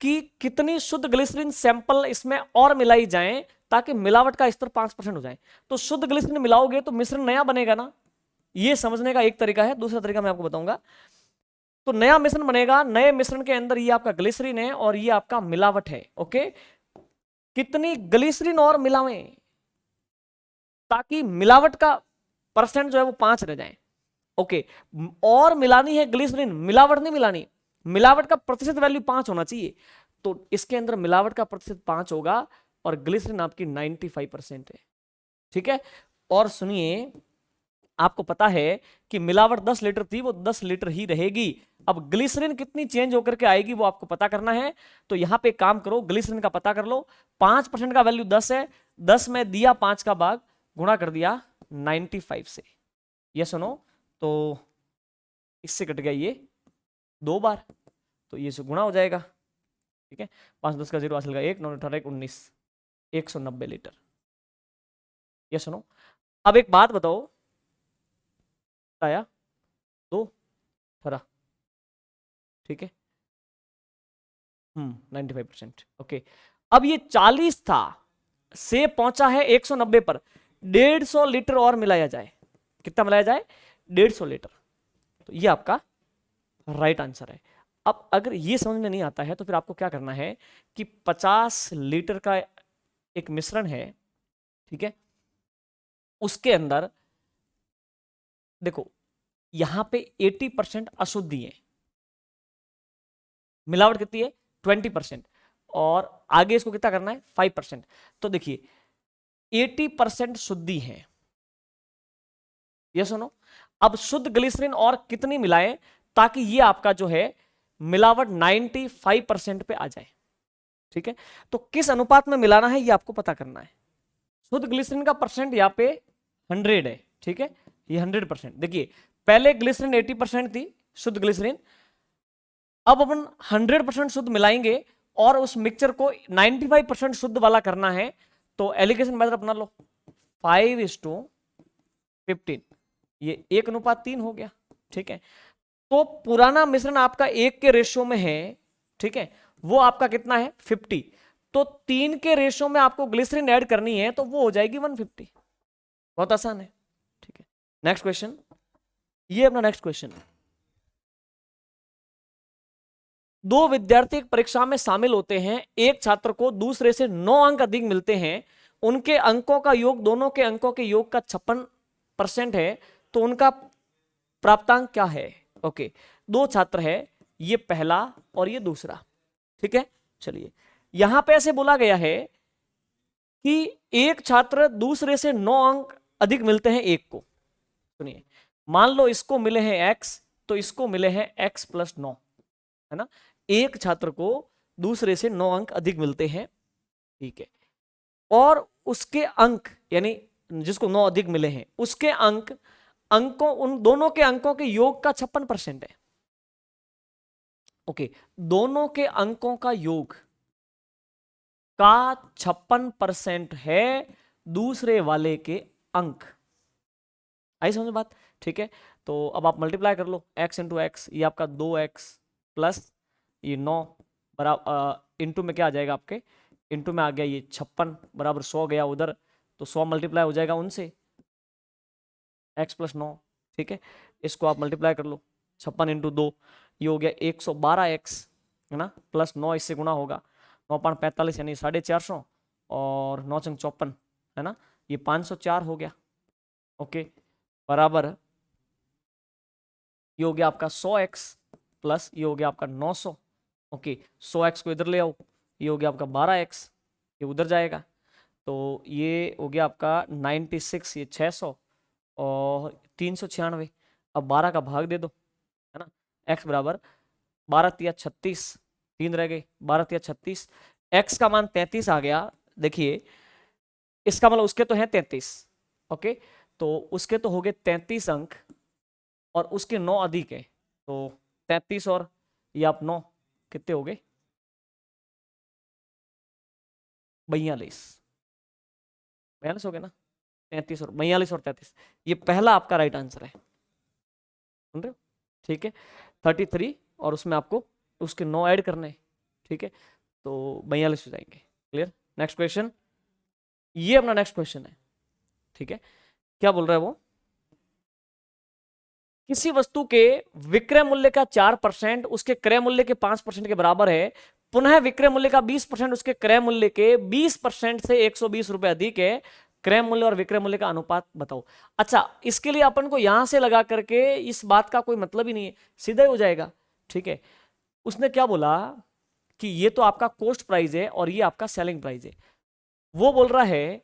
कि कितनी शुद्ध ग्लिसरीन सैंपल इसमें और मिलाई जाए ताकि मिलावट का स्तर 5% हो जाए। तो शुद्ध ग्लिसरीन मिलाओगे तो मिश्रण नया बनेगा ना, ये समझने का एक तरीका है। दूसरा तरीका मैं आपको बताऊंगा। तो नया मिश्रण बनेगा, नए मिश्रण के अंदर ये आपका ग्लिसरीन है और ये आपका मिलावट है। ओके, कितनी ग्लिसरीन और मिलावें ताकि मिलावट का परसेंट जो है वो 5 रह जाए। ओके, और मिलानी है ग्लिसरीन, मिलावट नहीं मिलानी, मिलावट का प्रतिशत वैल्यू 5 होना चाहिए। तो इसके अंदर मिलावट का प्रतिशत 5 होगा और ग्लिसरीन आपकी 95% है। ठीक है, और सुनिए, आपको पता है कि मिलावट 10 लीटर थी, वो 10 लीटर ही रहेगी। अब ग्लिसरीन कितनी चेंज होकर के आएगी वो आपको पता करना है। तो यहां पे काम करो, ग्लिसरीन का पता कर लो। 5% का वैल्यू 10 है, 10 में दिया 5 का भाग, गुणा कर दिया 95 से। ये सुनो, तो इससे कट गया ये 2 बार, तो ये से गुणा हो जाएगा। ठीक है, 5 10 का 0 हासिल का 1 9 18 1 19 190 लीटर। ये सुनो, अब एक बात बताओ, आया 2 18, ठीक है, 95%। ओके, अब ये 40 था, से पहुंचा है 190 पर, 150 लीटर और मिलाया जाए, कितना मिलाया जाए? 150 लीटर। तो ये आपका राइट आंसर है। अब अगर ये समझ में नहीं आता है तो फिर आपको क्या करना है कि 50 लीटर का एक मिश्रण है, ठीक है, उसके अंदर देखो यहां पे 80% अशुद्धि है, मिलावट कितनी है? 20%, और आगे इसको कितना करना है? 5%। तो देखिए 80% शुद्धि है, ये सुनो। अब शुद्ध ग्लिसरीन और कितनी मिलाएं ताकि ये आपका जो है मिलावट 95% पे आ जाए, ठीक है। तो किस अनुपात में मिलाना है ये आपको पता करना है। शुद्ध ग्लिसरीन का परसेंट यहाँ पे 100 है, ठीक है, ये 100%। देखिए पहले ग्लिसरीन 80% थी शुद्ध ग्लिसरीन, अब अपन 100% शुद्ध मिलाएंगे और उस मिक्सचर को 95% शुद्ध वाला करना है। तो एलिगेशन मेथड अपना लो, 5:15, ये 1:3 हो गया, ठीक है। तो पुराना मिश्रण आपका 1 के रेशियो में है, ठीक है, वो आपका कितना है? 50। तो 3 के रेशियो में आपको ग्लिसरीन ऐड करनी है तो वो हो जाएगी 150। बहुत आसान है, ठीक है। नेक्स्ट क्वेश्चन, ये अपना नेक्स्ट क्वेश्चन है। दो विद्यार्थी एक परीक्षा में शामिल होते हैं, एक छात्र को दूसरे से 9 अंक अधिक मिलते हैं, उनके अंकों का योग दोनों के अंकों के योग का 56% है, तो उनका प्राप्तांक क्या है? ओके, दो छात्र है, ये पहला और ये दूसरा, ठीक है। चलिए यहां पे ऐसे बोला गया है कि एक छात्र दूसरे से 9 अंक अधिक मिलते हैं एक को। सुनिए, मान लो इसको मिले हैं x, तो इसको मिले हैं x+9, है ना। एक छात्र को दूसरे से 9 अंक अधिक मिलते हैं, ठीक है, और उसके अंक यानी जिसको 9 अधिक मिले हैं उसके अंकों उन दोनों के अंकों के योग का 56% है। ओके, दोनों के अंकों का योग का 56% है दूसरे वाले के अंक। आई समझ में बात? ठीक है, तो अब आप मल्टीप्लाई कर लो, x×x, ये आपका 2x प्लस ये 9 बराबर इंटू में क्या आ जाएगा आपके? इंटू में आ गया ये 56 बराबर 100 गया उधर, तो 100 मल्टीप्लाई हो जाएगा उनसे, x+9, ठीक है। इसको आप मल्टीप्लाई कर लो, 56 × 2, ये हो गया 112x, है ना, प्लस 9 इससे गुणा होगा, 9×5 = 45 यानी 450, और 9×54, है ना, ये 504 हो गया। ओके, बराबर ये हो गया आपका 100x प्लस ये हो गया आपका 900। ओके, 100x को इधर ले आओ, ये हो गया आपका 12x, ये उधर जाएगा, तो ये हो गया आपका 96, ये 600 और 396। अब 12 का भाग दे दो, है ना, x बराबर 12×3 = 36, 3 रह गए, 12×3 = 36, x का मान 33 आ गया। देखिए इसका मतलब उसके तो है 33, ओके, तो उसके तो हो गए 33 अंक और उसके 9 अधिक है, तो 33 और ये आप 9 कितने हो गए? 42, 42 हो गए ना, 33 और 42 और 33, ये पहला आपका राइट आंसर है, सुन रहे हो? ठीक है, 33 और उसमें आपको उसके 9 ऐड करने हैं, ठीक है, तो 42 हो जाएंगे। क्लियर? नेक्स्ट क्वेश्चन, ये अपना नेक्स्ट क्वेश्चन है, ठीक है। क्या बोल रहा है वो? किसी वस्तु के विक्रय मूल्य का 4% उसके क्रय मूल्य के 5% के बराबर है, पुनः विक्रय मूल्य का 20% उसके क्रय मूल्य के 20% से 120 रुपए अधिक है, क्रय मूल्य और विक्रय मूल्य का अनुपात बताओ। अच्छा, इसके लिए अपन को यहां से लगा करके इस बात का कोई मतलब ही नहीं है, सीधा ही हो जाएगा, ठीक है। उसने क्या बोला कि ये तो आपका कॉस्ट प्राइस है और ये आपका सेलिंग प्राइस है। वो बोल रहा है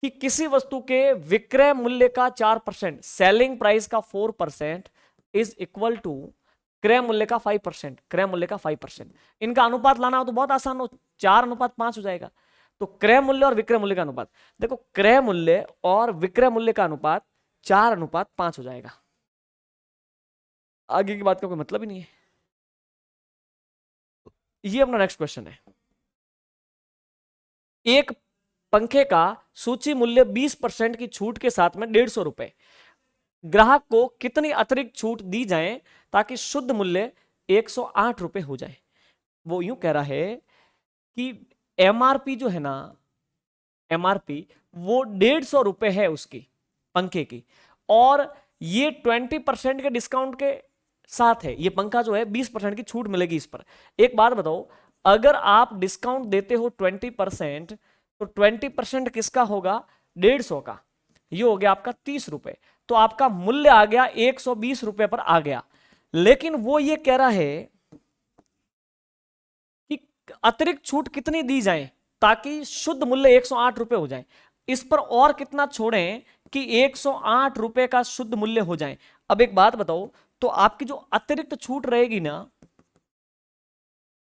कि किसी वस्तु के विक्रय मूल्य का 4%, सेलिंग प्राइस का 4% इज इक्वल टू क्रय मूल्य का 5%, क्रय मूल्य का 5%। इनका अनुपात लाना हो तो बहुत आसान हो, 4:5 हो जाएगा। तो क्रय मूल्य और विक्रय मूल्य का अनुपात, देखो क्रय मूल्य और विक्रय मूल्य का अनुपात 4:5 हो जाएगा, आगे की बात का कोई मतलब ही नहीं है। ये अपना नेक्स्ट क्वेश्चन है। एक पंखे का सूची मूल्य 20% की छूट के साथ में 150 रुपए, ग्राहक को कितनी अतिरिक्त छूट दी जाए ताकि शुद्ध मूल्य 108 रुपए हो जाए। वो यूं कह रहा है कि एमआरपी जो है ना, एमआरपी वो 150 रुपए है उसकी पंखे की, और ये 20% के डिस्काउंट के साथ है। ये पंखा जो है 20% की छूट मिलेगी इस पर। एक बात बताओ, अगर आप डिस्काउंट देते हो 20%, तो 20% किसका होगा? 150 का। ये हो गया आपका 30 रुपए, तो आपका मूल्य आ गया 120 रुपए पर आ गया। लेकिन वो ये कह रहा है कि अतिरिक्त छूट कितनी दी जाए ताकि शुद्ध मूल्य 108 रुपए हो जाए। इस पर और कितना छोड़ें कि 108 रुपए का शुद्ध मूल्य हो जाए। अब एक बात बताओ, तो आपकी जो अतिरिक्त छूट रहेगी ना,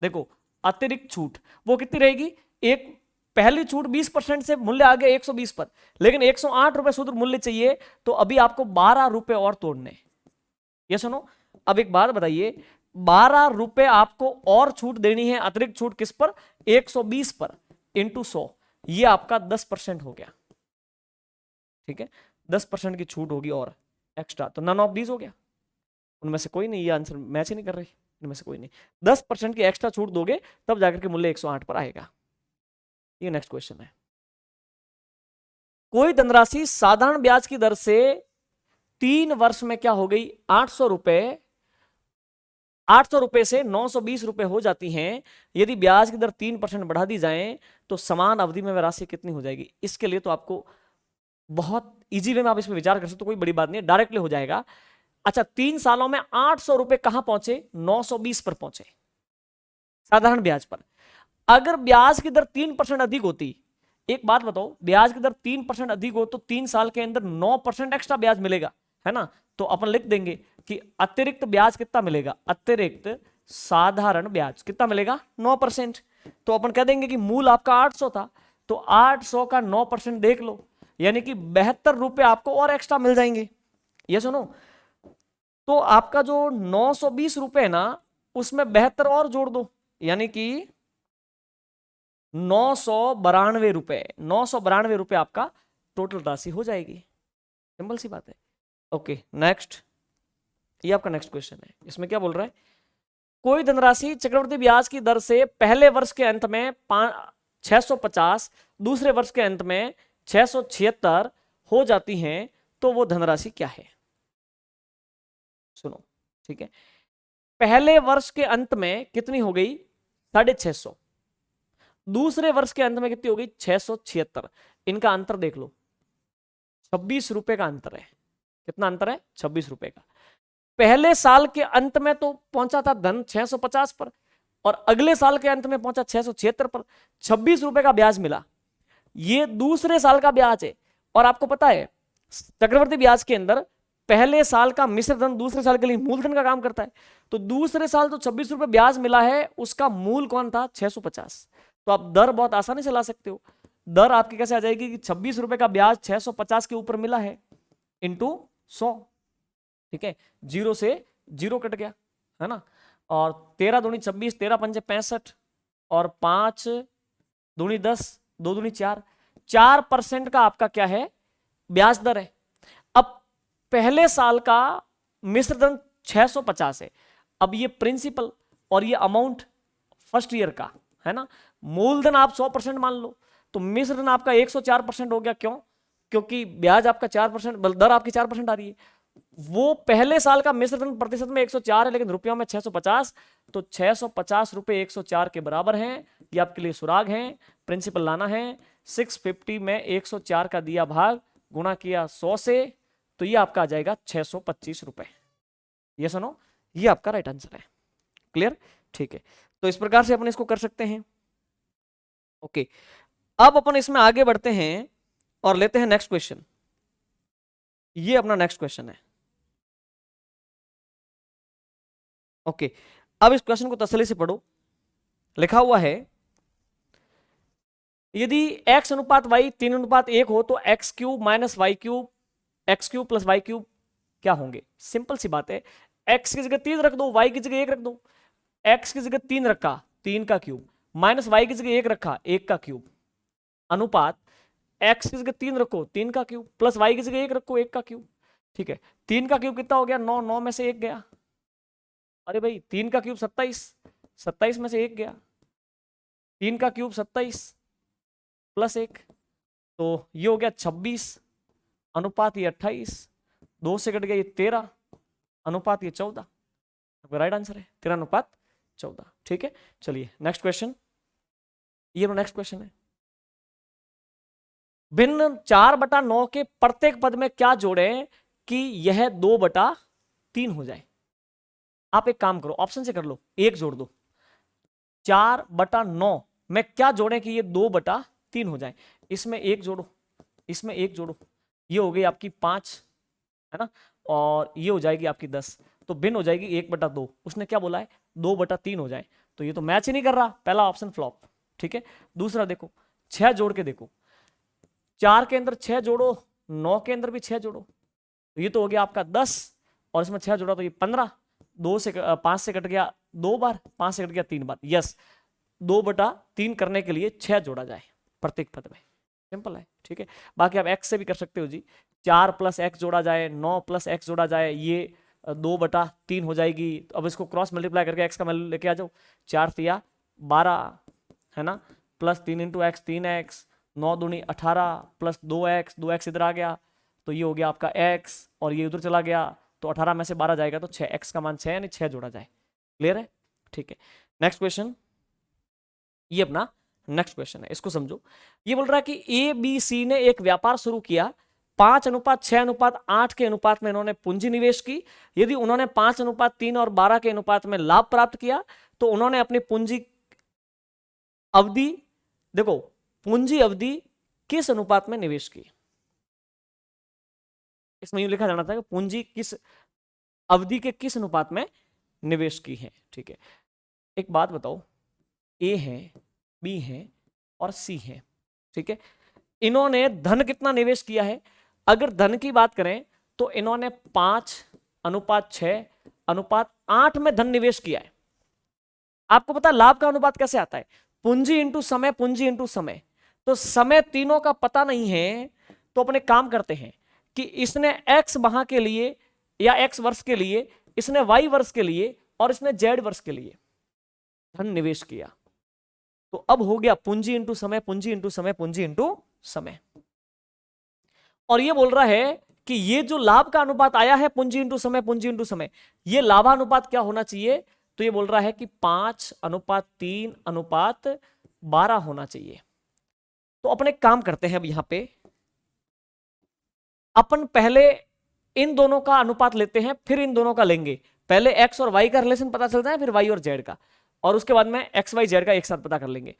देखो अतिरिक्त छूट वो कितनी रहेगी? एक पहली छूट 20% से मूल्य आ गया 120 पर, लेकिन 108 रुपए शुद्ध मूल्य चाहिए, तो अभी आपको 12 रुपए और तोड़ने। ये सुनो, अब एक बात बताइए, 12 रुपए आपको और छूट देनी है, अतिरिक्त छूट किस पर? 120 पर, इंटू 100, ये आपका 10% हो गया। ठीक है, 10% की छूट होगी और एक्स्ट्रा, तो नन ऑफ दीज हो गया। उनमें से कोई नहीं, ये आंसर मैच ही नहीं कर रही, इनमें से कोई नहीं। 10% की एक्स्ट्रा छूट दोगे तब जाकर के मूल्य 108 पर आएगा। ये नेक्स्ट क्वेश्चन है। कोई धनराशि साधारण ब्याज की दर से 3 वर्ष में क्या हो गई? 800 रुपए, 800 रुपए से 920 रुपए हो जाती हैं। यदि ब्याज की दर 3% बढ़ा दी जाए तो समान अवधि में वह राशि कितनी हो जाएगी? इसके लिए तो आपको बहुत इजी वे में आप इस पर विचार कर सकते हो, तो कोई बड़ी बात नहीं है, डायरेक्टली हो जाएगा। अच्छा, 3 सालों में 800 रुपए कहां पहुंचे? 920 पर पहुंचे, साधारण ब्याज पर। अगर ब्याज की दर 3% अधिक होती, एक बात बताओ, ब्याज की दर 3% अधिक हो तो 3 साल के अंदर 9% एक्स्ट्रा ब्याज मिलेगा, है ना? तो अपन लिख देंगे कि अतिरिक्त ब्याज कितना मिलेगा? अतिरिक्त साधारण ब्याज कितना मिलेगा? 9%। तो अपन कह देंगे कि मूल आपका 800 था, तो 800 का 9% देख लो, यानी कि 72 रुपए आपको और एक्स्ट्रा मिल जाएंगे। ये सुनो, तो आपका जो 920 रुपए ना, उसमें 72 और जोड़ दो, यानी कि 992 रुपए, 992 रुपए आपका टोटल राशि हो जाएगी। सिंपल सी बात है। ओके, नेक्स्ट, ये आपका नेक्स्ट क्वेश्चन है। इसमें क्या बोल रहा है? कोई धनराशि चक्रवृद्धि ब्याज की दर से पहले वर्ष के अंत में 650, दूसरे वर्ष के अंत में 676 हो जाती हैं, तो वो धनराशि क्या है? सुनो, ठीक है, पहले वर्ष के अंत में कितनी हो गई? 650। दूसरे वर्ष के अंत में कितनी हो गई? 676। इनका अंतर देख लो, 26 रुपए का अंतर है। कितना अंतर है? 26 रुपए का। पहले साल के अंत में तो पहुंचा था धन 650 पर, और अगले साल के अंत में पहुंचा 676 पर, 26 रुपए का ब्याज मिला। ये दूसरे साल का ब्याज है, और आपको पता है चक्रवृद्धि ब्याज के अंदर पहले साल का मिश्र धन दूसरे साल के लिए मूलधन का काम करता है। तो दूसरे साल तो 26 रुपए ब्याज मिला है, उसका मूल कौन था? 650। तो आप दर बहुत आसानी से ला सकते हो। दर आपकी कैसे आ जाएगी कि 26 रुपए का ब्याज 650 के ऊपर मिला है, इंटू 100। ठीक है, 0 से 0 कट गया, है ना? और 13 दूनी 26, 13 पंजे 65, और 5 दूनी 10, 2 दूनी 4, 4% का आपका क्या है? ब्याज दर है। अब पहले साल का मिश्र धन 650 है। अब ये प्रिंसिपल और ये अमाउंट फर्स्ट ईयर का है ना, मूलधन आप 100% मान लो, तो मिश्र धन आपका 104% हो गया। क्यों? क्योंकि ब्याज आपका 4%, दर आपकी 4% आ रही है। वो पहले साल का मिश्र धन प्रतिशत में 104 है, लेकिन रुपयों में 650, तो 650 रुपए 104 के बराबर हैं। ये आपके लिए सुराग है, प्रिंसिपल लाना है। 650 में 104 का दिया भाग गुणा किया 100 से, तो ये आपका आ जाएगा 625 रुपए। ये सुनो, ये आपका राइट आंसर है। क्लियर? ठीक है, तो इस प्रकार से अपन इसको कर सकते हैं। ओके, अब अपन इसमें आगे बढ़ते हैं और लेते हैं नेक्स्ट क्वेश्चन। ये अपना नेक्स्ट क्वेश्चन है। ओके, अब इस क्वेश्चन को तसल्ली से पढ़ो। लिखा हुआ है, यदि x अनुपात y 3:1 हो तो x³ minus y³ x³ plus y³ क्या होंगे? सिंपल सी बात है, x की जगह 3 रख दो, y की जगह 1 रख दो। x की जगह 3 रखा, 3 का क्यूब, माइनस y की जगह 1 रखा, 1 का क्यूब, अनुपात x की जगह 3 रखो, 3 का क्यूब, प्लस y की जगह 1 रखो, 1 का क्यूब। ठीक है, 3 का क्यूब कितना हो गया? 9, 9 में से 1 गया। अरे भाई 3 का क्यूब 27, 27 में से 1 गया। 3 का क्यूब 27 प्लस 1, तो ये हो गया 26 अनुपात ये 28, 2 से कट गया ये 13 अनुपात ये 14। राइट आंसर है 13 अनुपात 14। ठीक है, चलिए नेक्स्ट क्वेश्चन, ये नेक्स्ट क्वेश्चन है। भिन्न 4/9 के प्रत्येक पद में क्या जोड़ें कि यह 2/3 हो जाए? आप एक काम करो, ऑप्शन से कर लो, 1 जोड़ दो। 4/9 में क्या जोड़ें कि ये 2/3 हो जाए? इसमें 1 जोड़ो, इसमें 1 जोड़ो, ये हो गई आपकी 5, है ना, और ये हो जाएगी आपकी 10, तो भिन्न हो जाएगी 1/2। उसने क्या बोला है? 2/3 हो जाए, तो ये तो मैच ही नहीं कर रहा, पहला ऑप्शन फ्लॉप। ठीक है, दूसरा देखो, 6 जोड़ के देखो, 4 के अंदर 6 जोड़ो, 9 के अंदर भी 6 जोड़ो, तो ये तो हो गया आपका 10, और इसमें 6 जोड़ा तो ये 15, 5 से कट गया 2 बार, 5 से कट गया 3 बार। यस, 2/3 करने के लिए 6 जोड़ा जाए प्रत्येक पद में, सिंपल है। ठीक है, बाकी आप x से भी कर सकते हो जी, 4 प्लस x जोड़ा जाए, 9 प्लस x जोड़ा जाए, ये 2/3 हो जाएगी। अब इसको क्रॉस मल्टीप्लाई करके x का वैल्यू लेके आ जाओ, 4 तिया 12, है ना, प्लस 3 इंटू एक्स 3x, 9 दूनी 18 प्लस 2x, 2x इधर आ गया, तो ये हो गया आपका x, और ये उधर चला गया, तो 18 में से 12 जाएगा तो 6, x का मान 6 यानी 6 जोड़ा जाए। क्लियर है? ठीक है, नेक्स्ट क्वेश्चन, ये अपना नेक्स्ट क्वेश्चन है, इसको समझो। ये बोल रहा है कि ए बी सी ने एक व्यापार शुरू किया, 5:6:8 के अनुपात में इन्होंने पूंजी निवेश की। यदि उन्होंने 5:3 और 12 के अनुपात में लाभ प्राप्त किया तो उन्होंने अपनी पूंजी अवधि, देखो पूंजी अवधि किस अनुपात में निवेश की? इसमें यूं लिखा जाना था कि पूंजी किस अवधि के किस अनुपात में निवेश की है। ठीक है, एक बात बताओ, ए है, बी है और सी है। ठीक है, इन्होंने धन कितना निवेश किया है? अगर धन की बात करें तो इन्होंने 5:6:8 में धन निवेश किया है। आपको पता लाभ का अनुपात कैसे आता है? पूंजी इंटू समय, पूंजी इंटू समय। तो समय तीनों का पता नहीं है, तो अपने काम करते हैं कि इसने x माह के लिए या x वर्ष के लिए, इसने y वर्ष के लिए और इसने z वर्ष के लिए धन निवेश किया। तो अब हो गया पूंजी इंटू समय, पूंजी इंटू समय, पूंजी इंटू समय। और ये बोल रहा है कि ये जो लाभ का अनुपात आया है पूंजी इंटू समय, पूंजी इंटू समय, ये लाभानुपात क्या होना चाहिए? तो ये बोल रहा है कि 5:3:12 होना चाहिए। तो अपने काम करते हैं, अब यहां पे अपन पहले इन दोनों का अनुपात लेते हैं, फिर इन दोनों का लेंगे। पहले x और y का रिलेशन पता चलता है, फिर y और z का, और उसके बाद में x y z का एक साथ पता कर लेंगे।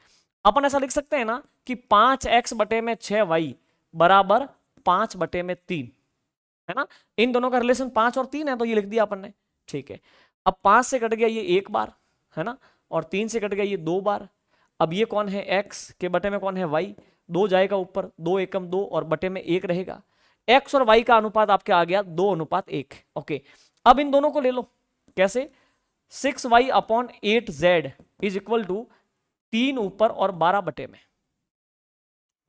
अपन ऐसा लिख सकते हैं ना कि 5x/6y बराबर 5/3, है ना। इन दोनों का रिलेशन 5 और 3 है, तो ये लिख दिया अपन ने। ठीक है, अब 5 से कट गया ये 1 बार, है ना, और 3 से कट गया ये 2 बार। अब ये कौन है? x के बटे में कौन है? y। 2 जाएगा ऊपर, 2 एकम 2 और बटे में 1 रहेगा। x और y का अनुपात आपके आ गया 2:1। ओके, अब इन दोनों को ले लो। कैसे? 6y/8z इज इक्वल टू 3 ऊपर और 12 बटे में।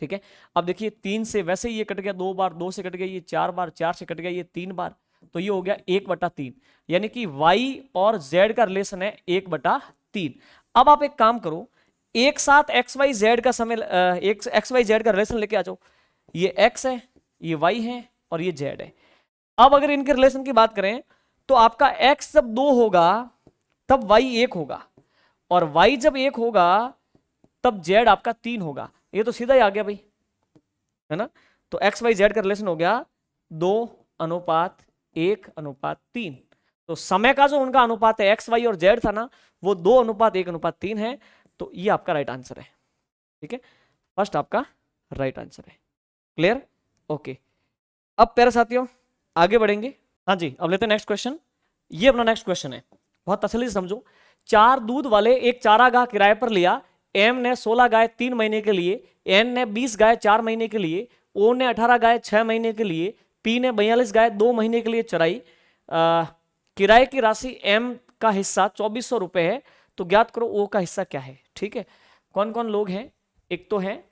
ठीक है, अब देखिए 3 से वैसे ही ये कट गया 2 बार, 2 से कट गया ये 4 बार, 4 से कट गया ये 3 बार, तो ये हो गया 1/3, यानी कि y और z का रिलेशन है 1/3। अब आप एक काम करो, एक साथ x y z का समय, x y z का रिलेशन लेके आ जाओ। ये x है, ये y है और ये z है। अब अगर इनके रिलेशन की बात करें तो आपका x जब 2 होगा तब y 1 होगा, और y जब 1 होगा तब z आपका 3 होगा। ये तो सीधा ही आ गया भाई, है ना। तो x y z का रिलेशन हो गया 2:1:3। तो समय का जो उनका अनुपात है x y और z था ना, वो 2:1:3 है। तो ये आपका राइट आंसर है। ठीक है, फर्स्ट आपका राइट आंसर है। क्लियर? ओके, अब प्यारे साथियों आगे बढ़ेंगे। हाँ जी, अब लेते हैं नेक्स्ट क्वेश्चन। ये अपना नेक्स्ट क्वेश्चन है, बहुत तसल्ली से समझो। 4 दूध वाले एक चारागाह किराए पर लिया। एम ने 16 गाय 3 महीने के लिए, एन ने 20 गाय 4 महीने के लिए, ओ ने 18 गाय 6 महीने के लिए, पी ने 42 गाय 2 महीने के लिए चराई। किराए की राशि एम का हिस्सा 2400 रुपए है, तो ज्ञात करो ओ का हिस्सा क्या है। ठीक है, कौन कौन लोग हैं? एक तो है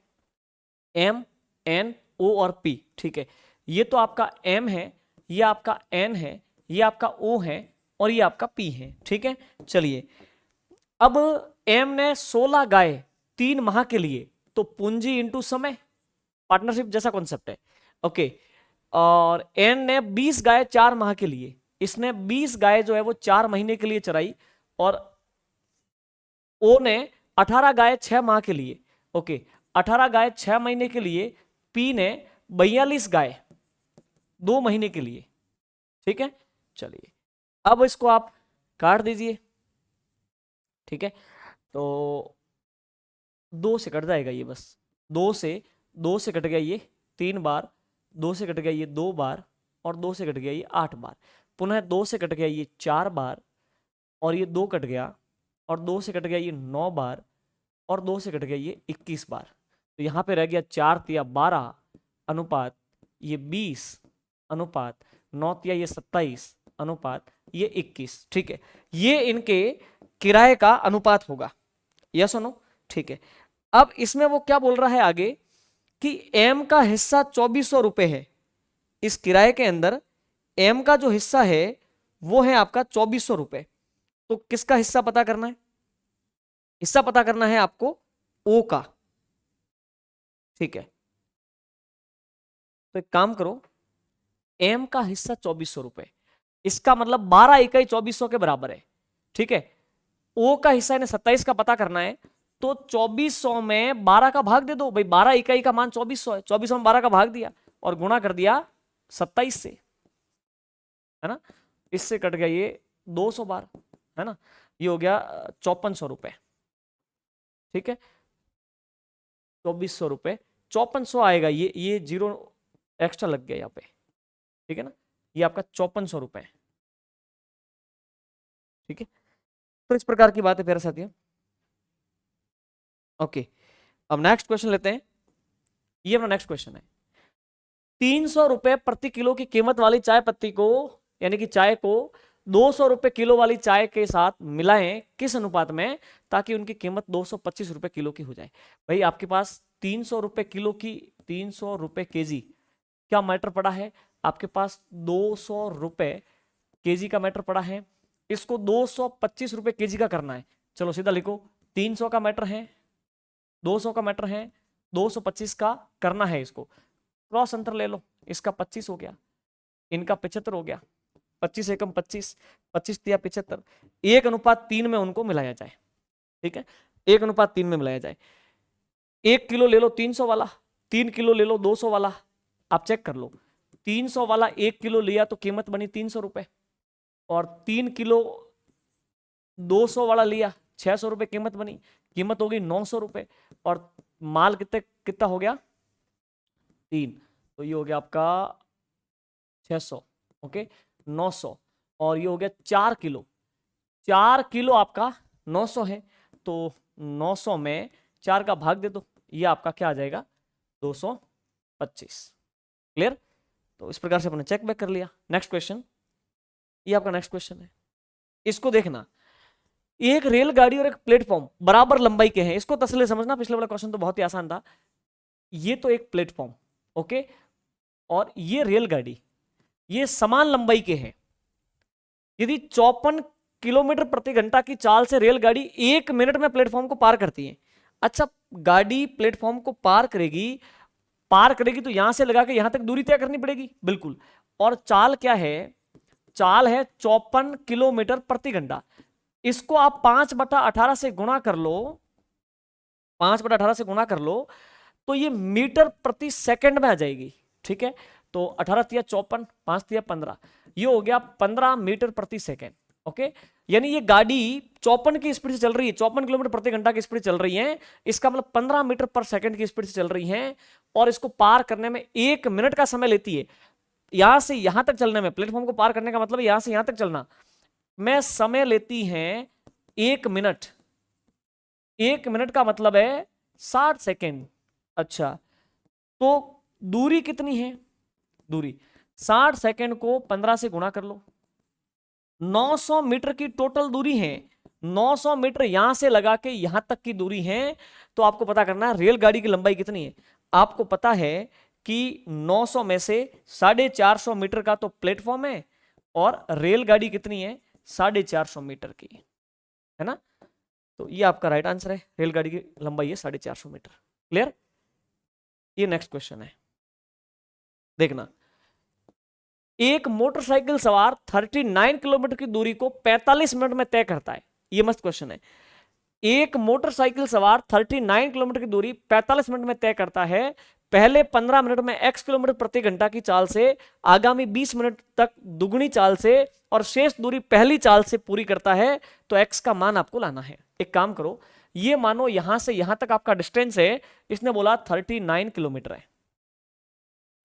एम, एन, ओ और पी, ठीक है। ये तो आपका एम है, ये आपका एन है, ये आपका ओ है और ये आपका पी है, ठीक है। चलिए, अब एम ने 16 गाय 3 माह के लिए, तो पूंजी इंटू समय, पार्टनरशिप जैसा कॉन्सेप्ट है, ओके। और एन ने 20 गाय 4 माह के लिए, इसने 20 गाय जो है वो 4 महीने के लिए चराई, और ओ ने 18 गाय 6 माह के लिए, ओके, 18 गाय 6 महीने के लिए, पी ने 42 गाय 2 महीने के लिए, ठीक है। चलिए, अब इसको आप काट दीजिए, ठीक है। तो 2 से कट जाएगा ये, बस 2 से कट गया ये 3 बार, 2 से कट गया ये 2 बार, और 2 से कट गया ये 8 बार, पुनः 2 से कट गया ये 4 बार, और ये 2 कट गया, और 2 से कट गया ये 9 बार, और 2 से कट गया ये 21 बार। तो यहाँ पे रह गया 4 तिया 12 अनुपात ये 20 अनुपात 9 तिया ये 27 अनुपात ये 21, ठीक है। ये इनके किराए का अनुपात होगा, यस और नो, ठीक है। अब इसमें वो क्या बोल रहा है आगे कि एम का हिस्सा 2400 रुपए है, इस किराए के अंदर एम का जो हिस्सा है वो है आपका 2400 रुपए। तो किसका हिस्सा पता करना है? हिस्सा पता करना है आपको ओ का, ठीक है। तो एक काम करो, एम का हिस्सा 2400 रुपए, इसका मतलब 12 इकाई 2400 के बराबर है, ठीक है। ओ का हिस्सा इन्हें 27 का पता करना है, तो 2400 में 12 का भाग दे दो भाई, 12 इकाई का मान 2400 है, 2400 में 12 का भाग दिया और गुणा कर दिया 27 से, है ना। इससे कट गया ये 200 बार, है ना। ये हो गया 5400 रुपए, ठीक है। 2400 रुपए, 5400 आएगा, ये जीरो एक्स्ट्रा लग गया यहाँ पे, ठीक है ना। ये आपका 5400 रुपए, ठीक है। तो इस प्रकार की बात है प्यारे साथियों, ओके। अब नेक्स्ट क्वेश्चन लेते हैं, ये अपना नेक्स्ट क्वेश्चन है। 300 रुपए प्रति किलो की कीमत वाली चाय पत्ती को, यानी कि चाय को 200 रुपए किलो वाली चाय के साथ मिलाएं, किस अनुपात में, ताकि उनकी कीमत 225 रुपए किलो की हो जाए। भाई आपके पास 300 रुपए किलो की, 300 रुपए केजी क्या मैटर पड़ा है, आपके पास 200 रुपए केजी का मैटर पड़ा है, इसको 225 रुपए केजी का करना है। चलो सीधा लिखो, 300 का मैटर है, 200 का मैटर है, 225 का करना है, इसको क्रॉस अंतर ले लो, इसका 25 हो गया, इनका 75 हो गया, 25 एकम 25, 25 तिया 75, 1:3 में उनको मिलाया जाए, ठीक है। 1:3 में मिलाया जाए। 1 किलो ले लो 300 वाला, 3 किलो ले लो 200 वाला, आप चेक कर लो, 300 वाला 1 किलो लिया तो कीमत बनी 300 रुपए, और 3 किलो 200 वाला लिया 600 रुपए कीमत बनी, कीमत हो गई 900 रुपए, और माल कितना हो गया 3, तो ये हो गया आपका 600, ओके, 900, और ये हो गया 4 किलो, 4 किलो आपका 900 है, तो 900 में 4 का भाग दे दो, ये आपका क्या आ जाएगा 225, क्लियर। तो इस प्रकार से अपने चेक बैक कर लिया। नेक्स्ट क्वेश्चन, ये आपका नेक्स्ट क्वेश्चन है, इसको देखना, एक रेलगाड़ी और एक प्लेटफॉर्म बराबर लंबाई के हैं, इसको तसल्ली समझना, पिछले वाला क्वेश्चन तो बहुत ही आसान था। ये तो एक प्लेटफॉर्म, ओके, और ये रेलगाड़ी, ये समान लंबाई के हैं। यदि 54 किलोमीटर प्रति घंटा की चाल से रेलगाड़ी 1 मिनट में प्लेटफॉर्म को पार करती है। अच्छा, गाड़ी प्लेटफॉर्म को पार करेगी तो यहां से लगा के यहां तक दूरी तय करनी पड़ेगी, बिल्कुल। और चाल क्या है, चाल है 54 किलोमीटर प्रति घंटा, इसको आप 5/18 से गुणा कर लो, 5/18 से गुणा कर लो, तो ये मीटर प्रति सेकंड में आ जाएगी, ठीक है। तो 18 तिया 54, 5 तिया 15, ये हो गया 15 मीटर प्रति सेकंड, ओके। यानी ये गाड़ी 54 की स्पीड से चल रही है, 54 किलोमीटर प्रति घंटा की स्पीड चल रही है, इसका मतलब 15 मीटर पर सेकंड की स्पीड से चल रही है, और इसको पार करने में 1 मिनट का समय लेती है। यहां से यहां तक चलने में, प्लेटफॉर्म को पार करने का मतलब यहां से यहां तक चलना में समय लेती है 1 मिनट, 1 मिनट का मतलब है 60 सेकेंड। अच्छा, तो दूरी कितनी है, दूरी 60 सेकेंड को 15 से गुणा कर लो, 900 मीटर की टोटल दूरी है, 900 मीटर यहां से लगा के यहां तक की दूरी है। तो आपको पता करना है रेलगाड़ी की लंबाई कितनी है। आपको पता है कि 900 में से 450 मीटर का तो प्लेटफॉर्म है और रेलगाड़ी कितनी है 450 मीटर की, है ना। तो ये आपका राइट आंसर है, रेलगाड़ी की लंबाई है 450 मीटर। क्लियर। ये नेक्स्ट क्वेश्चन है, देखना। एक मोटरसाइकिल सवार 39 किलोमीटर की दूरी को 45 मिनट में तय करता है। ये मस्त क्वेश्चन है। एक मोटरसाइकिल सवार 39 किलोमीटर की दूरी 45 मिनट में तय करता है। पहले 15 मिनट में x किलोमीटर प्रति घंटा की चाल से, आगामी 20 मिनट तक दुगुनी चाल से और शेष दूरी पहली चाल से पूरी करता है। तो x का मान आपको लाना है। एक काम करो, ये मानो यहां से यहां तक आपका डिस्टेंस है, इसने बोला 39 किलोमीटर है।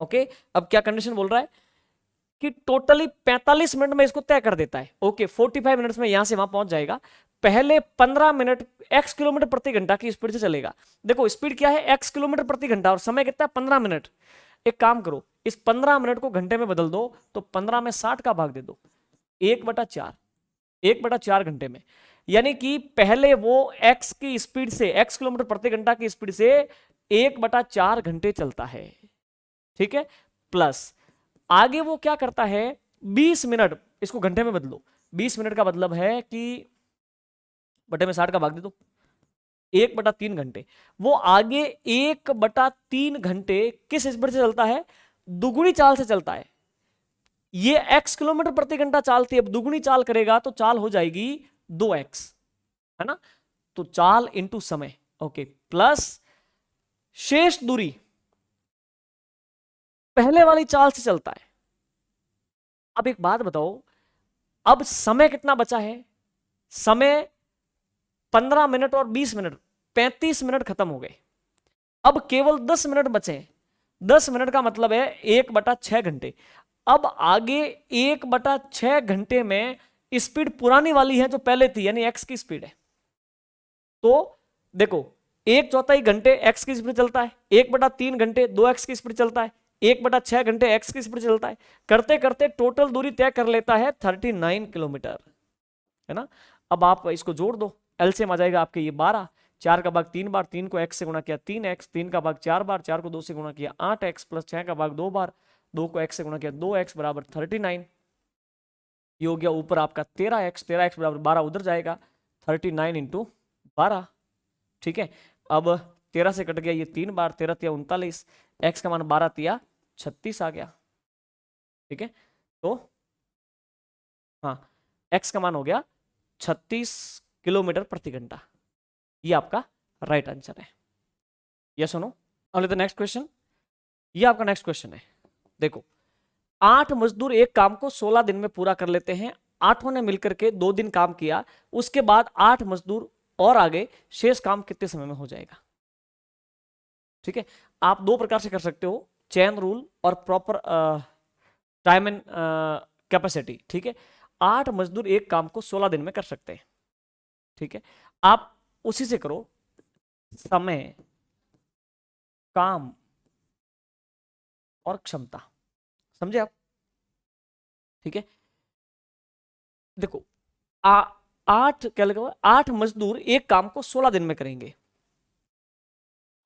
ओके, अब क्या कंडीशन बोल रहा है कि टोटली 45 मिनट में इसको तय कर देता है। ओके, 45 मिनट्स में यहां से वहां पहुंच जाएगा। पहले 15 मिनट x किलोमीटर प्रति घंटा की स्पीड से चलेगा। देखो स्पीड क्या है x किलोमीटर प्रति घंटा और समय कितना है 15 मिनट। एक काम करो, इस 15 मिनट को घंटे में बदल दो, तो 15 में 60 का भाग दे दो, 1/4, 1/4 घंटे में। यानी कि पहले वो x की स्पीड से, x किलोमीटर प्रति घंटा की स्पीड से 1/4 घंटे चलता है। ठीक है, प्लस आगे वो क्या करता है 20 मिनट, इसको घंटे में बदलो, 20 मिनट का मतलब है कि बटे में 60 का भाग दे दो, 1/3 घंटे। वो आगे 1/3 घंटे किस स्पीड से चलता है, दुगुनी चाल से चलता है। ये x किलोमीटर प्रति घंटा चालती है, अब दुगुनी चाल करेगा तो चाल हो जाएगी 2x, है ना। तो चाल इंटू समय, ओके, प्लस शेष दूरी पहले वाली चाल से चलता है। अब एक बात बताओ, अब समय कितना बचा है, समय 15 मिनट और 20 मिनट, 35 मिनट खत्म हो गए। अब केवल 10 मिनट बचे। 10 मिनट का मतलब है 1/6 घंटे। अब आगे 1/6 घंटे में स्पीड पुरानी वाली है जो पहले थी, यानी x की स्पीड है। तो देखो 1/4 घंटे x की स्पीड चलता है, 1/3 घंटे 2x की स्पीड चलता है, 1/6 घंटे x की स्पीड चलता है। करते करते टोटल दूरी तय कर लेता है 39 किलोमीटर, है ना। अब आप इसको जोड़ दो, एलसीएम आ जाएगा आपके ये 12, 4 का भाग 3 बार, 3 को x से गुणा किया 3x, 3 का भाग 4 बार, 4 को 2 से गुणा किया 8x, प्लस 6 का भाग 2 बार, 2 को x से गुणा किया 2x बराबर 39। ये हो गया ऊपर आपका 13x, 13x बराबर 12 उधर जाएगा, 39 इंटू 12। ठीक है, अब 13 से कट गया ये 3 बार, 13 तिया 39, x का मान 12 तिया 36 आ गया। ठीक है, तो हाँ, x का मान हो गया 36 किलोमीटर प्रति घंटा। ये आपका राइट आंसर है। यस और नो। अब नेक्स्ट क्वेश्चन, ये आपका नेक्स्ट क्वेश्चन है। देखो 8 मजदूर एक काम को 16 दिन में पूरा कर लेते हैं। 8 ने मिलकर के 2 दिन काम किया, उसके बाद 8 मजदूर और आगे, शेष काम कितने समय में हो जाएगा। ठीक है, आप 2 प्रकार से कर सकते हो, चेन रूल और प्रॉपर टाइम एंड कैपेसिटी। ठीक है, 8 मजदूर एक काम को 16 दिन में कर सकते हैं। ठीक है, आप उसी से करो, समय, काम और क्षमता, समझे आप। ठीक है, देखो 8 क्या लगा, 8 मजदूर एक काम को 16 दिन में करेंगे।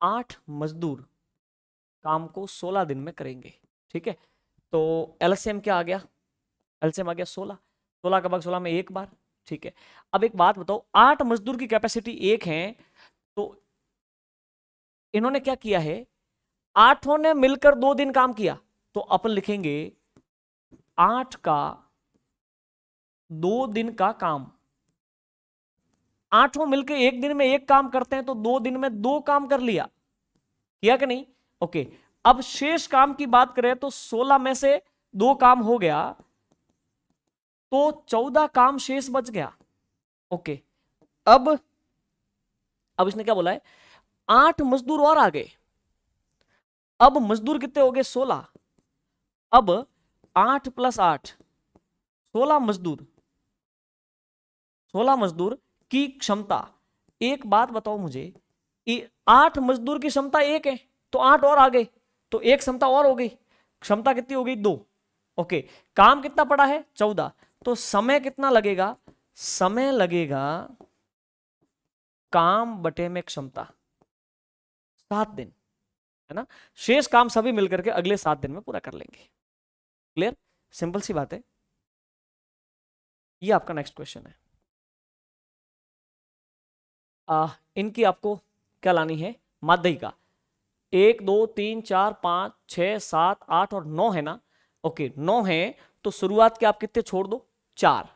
8 मजदूर काम को 16 दिन में करेंगे। ठीक है, तो एलसीएम क्या आ गया, एलसीएम आ गया 16, 16 का भाग 16 में एक बार। ठीक है, अब एक बात बताओ, 8 मजदूर की कैपेसिटी 1 है, तो इन्होंने क्या किया है, 8 ने मिलकर 2 दिन काम किया, तो अपन लिखेंगे 8 का 2 दिन का काम। 8 मिलकर एक दिन में एक काम करते हैं, तो 2 दिन में 2 काम कर लिया, किया कि नहीं। ओके, अब शेष काम की बात करें तो 16 में से 2 काम हो गया, तो 14 काम शेष बच गया। ओके, अब इसने क्या बोला है, 8 मजदूर और आ गए। अब मजदूर कितने हो गए 16, अब 8 + 8 16 मजदूर, 16 मजदूर की क्षमता। एक बात बताओ मुझे, 8 मजदूर की क्षमता 1 है, तो 8 और आ गए, तो एक क्षमता और हो गई, क्षमता कितनी हो गई 2। ओके, काम कितना पड़ा है 14, तो समय कितना लगेगा, समय लगेगा काम बटे में क्षमता 7 दिन, है ना। शेष काम सभी मिलकर के अगले 7 दिन में पूरा कर लेंगे। क्लियर, सिंपल सी बात है। ये आपका नेक्स्ट क्वेश्चन है। इनकी आपको क्या लानी है, माध्यिका। 1 2 3 4 5 6 7 8 और 9 है ना। ओके 9 है तो शुरुआत के आप कितने छोड़ दो, 4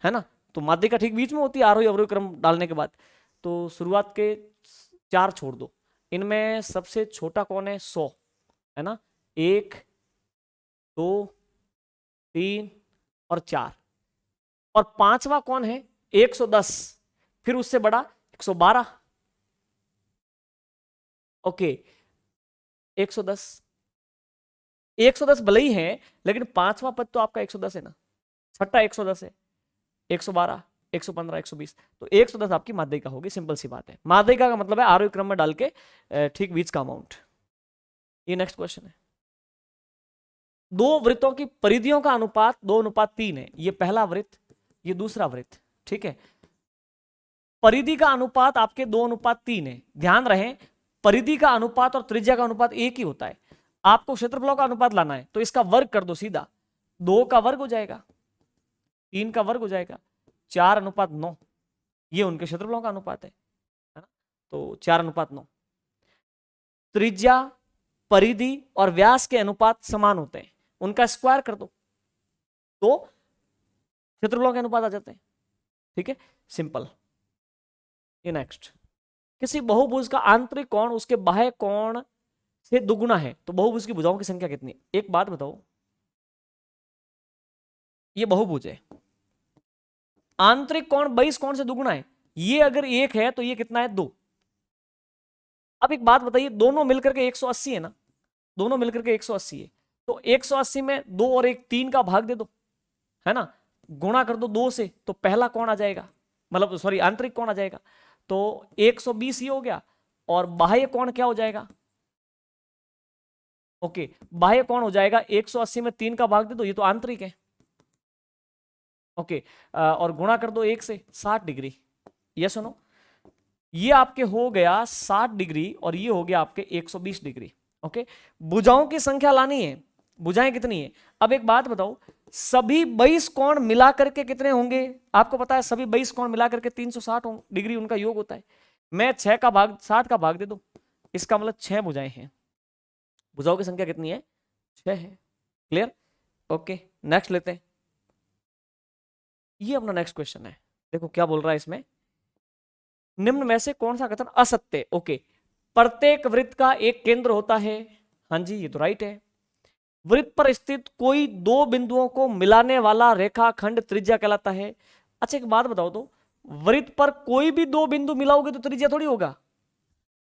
है ना। तो माध्यिका ठीक बीच में होती है आरोही अवरोही क्रम डालने के बाद, तो शुरुआत के 4 छोड़ दो। इनमें सबसे छोटा कौन है, 100 है ना। 1 2 3 और 4, और पांचवा कौन है, 110, फिर उससे बड़ा 112। ओके 110 भले ही है, लेकिन पांचवा पद तो आपका 110 है ना, छठा 110 है, 112 115 120, तो 110 आपकी माध्यिका होगी। सिंपल सी बात है। माध्यिका का मतलब है आरोही क्रम में डाल के ठीक बीच का अमाउंट। ये नेक्स्ट क्वेश्चन है। दो वृत्तों की परिधियों का अनुपात 2:3 है। ये पहला वृत्त, ये दूसरा वृत्त, ठीक है। परिधि का अनुपात आपके 2:3 है। ध्यान रहे परिधि का अनुपात और त्रिज्या का अनुपात एक ही होता है। आपको क्षेत्रफलों का अनुपात लाना है तो इसका वर्ग कर दो सीधा, 2 का वर्ग हो जाएगा, 3 का वर्ग हो जाएगा, 4:9, ये उनके क्षेत्रफलों का अनुपात है ना। तो 4:9। त्रिज्या, परिधि और व्यास के अनुपात समान होते हैं, उनका स्क्वायर कर दो तो क्षेत्रफलों के अनुपात आ जाते हैं। ठीक है, सिंपल। ये नेक्स्ट, किसी बहुभुज का आंतरिक कोण उसके बाह्य कोण से दुगुना है तो बहुभुज की भुजाओं की संख्या कितनी है। एक बात बताओ, ये बहुभुज है, आंतरिक कोण 22 कोण से दुगुना है, ये अगर 1 है तो ये कितना है, 2। अब एक बात बताइए, दोनों मिलकर के 180 है ना, दोनों मिलकर के 180 है, तो 180 में 2 और 1 3 का भाग दे दो, है ना, गुणा कर दो 2 से, तो पहला कोण आ जाएगा, मतलब सॉरी आंतरिक कोण आ जाएगा, तो 120 ही हो गया। और बाह्य कोण क्या हो जाएगा, ओके बाह्य कोण हो जाएगा 180 में 3 का भाग दे दो, ये तो आंतरिक है, ओके और गुणा कर दो 1 से, 60 डिग्री। ये सुनो, ये आपके हो गया 60 डिग्री और ये हो गया आपके 120 डिग्री। ओके, भुजाओं की संख्या लानी है, भुजाएं कितनी है। अब एक बात बताओ, सभी 22 कोण मिला करके कितने होंगे, आपको पता है सभी 22 कोण मिला करके 360 डिग्री उनका योग होता है। मैं 6 का भाग 60 का भाग दे दो, इसका मतलब 6 भुजाएं हैं। भुजाओं की संख्या कितनी है, 6 है। क्लियर, ओके नेक्स्ट लेते हैं। ये अपना नेक्स्ट क्वेश्चन है, देखो क्या बोल रहा है इसमें, निम्न में से कौन सा कथन असत्य। ओके, प्रत्येक वृत्त का एक केंद्र होता है, हाँ जी ये तो राइट है। वृत्त पर स्थित कोई 2 बिंदुओं को मिलाने वाला रेखाखंड त्रिज्या कहलाता है। अच्छा एक बात बताओ तो, वृत्त पर कोई भी 2 बिंदु मिलाओगे तो त्रिज्या थोड़ी होगा,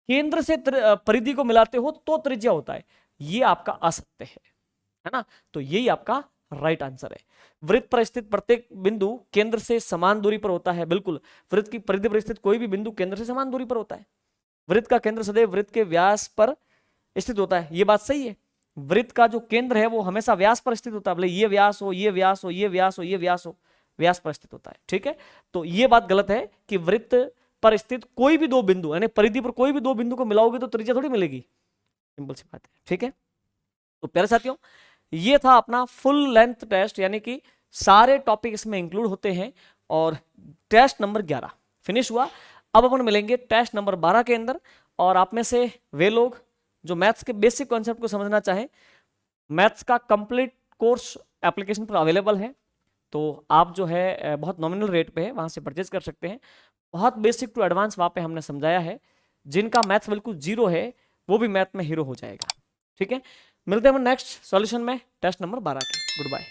केंद्र से परिधि को मिलाते हो तो त्रिज्या होता है, ये आपका असत्य है ना। तो यही आपका राइट आंसर है। वृत्त पर स्थित प्रत्येक बिंदु केंद्र से समान दूरी पर होता है, बिल्कुल। वृत्त की परिधि पर स्थित कोई भी बिंदु केंद्र से समान दूरी पर होता है। वृत्त का केंद्र सदैव वृत्त के व्यास पर स्थित होता है, ये बात सही है। वृत्त का जो केंद्र है वो हमेशा व्यास पर स्थित होता है, भले ये व्यास हो, ये व्यास हो, ये व्यास हो, ये व्यास हो, व्यास पर स्थित होता है। ठीक है, तो ये बात गलत है कि वृत्त पर स्थित कोई भी 2 बिंदु यानी परिधि पर कोई भी 2 बिंदु को मिलाओगे तो त्रिज्या थोड़ी मिलेगी, सिंपल सी बात है। ठीक है, तो प्यारे साथियों ये था अपना फुल लेंथ टेस्ट, यानी कि सारे टॉपिक इसमें इंक्लूड होते हैं, और टेस्ट नंबर 11 फिनिश हुआ। अब अपन मिलेंगे टेस्ट नंबर 12 के अंदर, और आप में से वे लोग जो मैथ्स के बेसिक कॉन्सेप्ट को समझना चाहें, मैथ्स का कंप्लीट कोर्स एप्लीकेशन पर अवेलेबल है, तो आप जो है बहुत नॉमिनल रेट पे है, वहां से परचेज कर सकते हैं। बहुत बेसिक टू एडवांस वहां पे हमने समझाया है, जिनका मैथ्स बिल्कुल जीरो है वो भी मैथ में हीरो हो जाएगा। ठीक है, मिलते हैं हम नेक्स्ट सॉल्यूशन में टेस्ट नंबर 12 के। Good bye.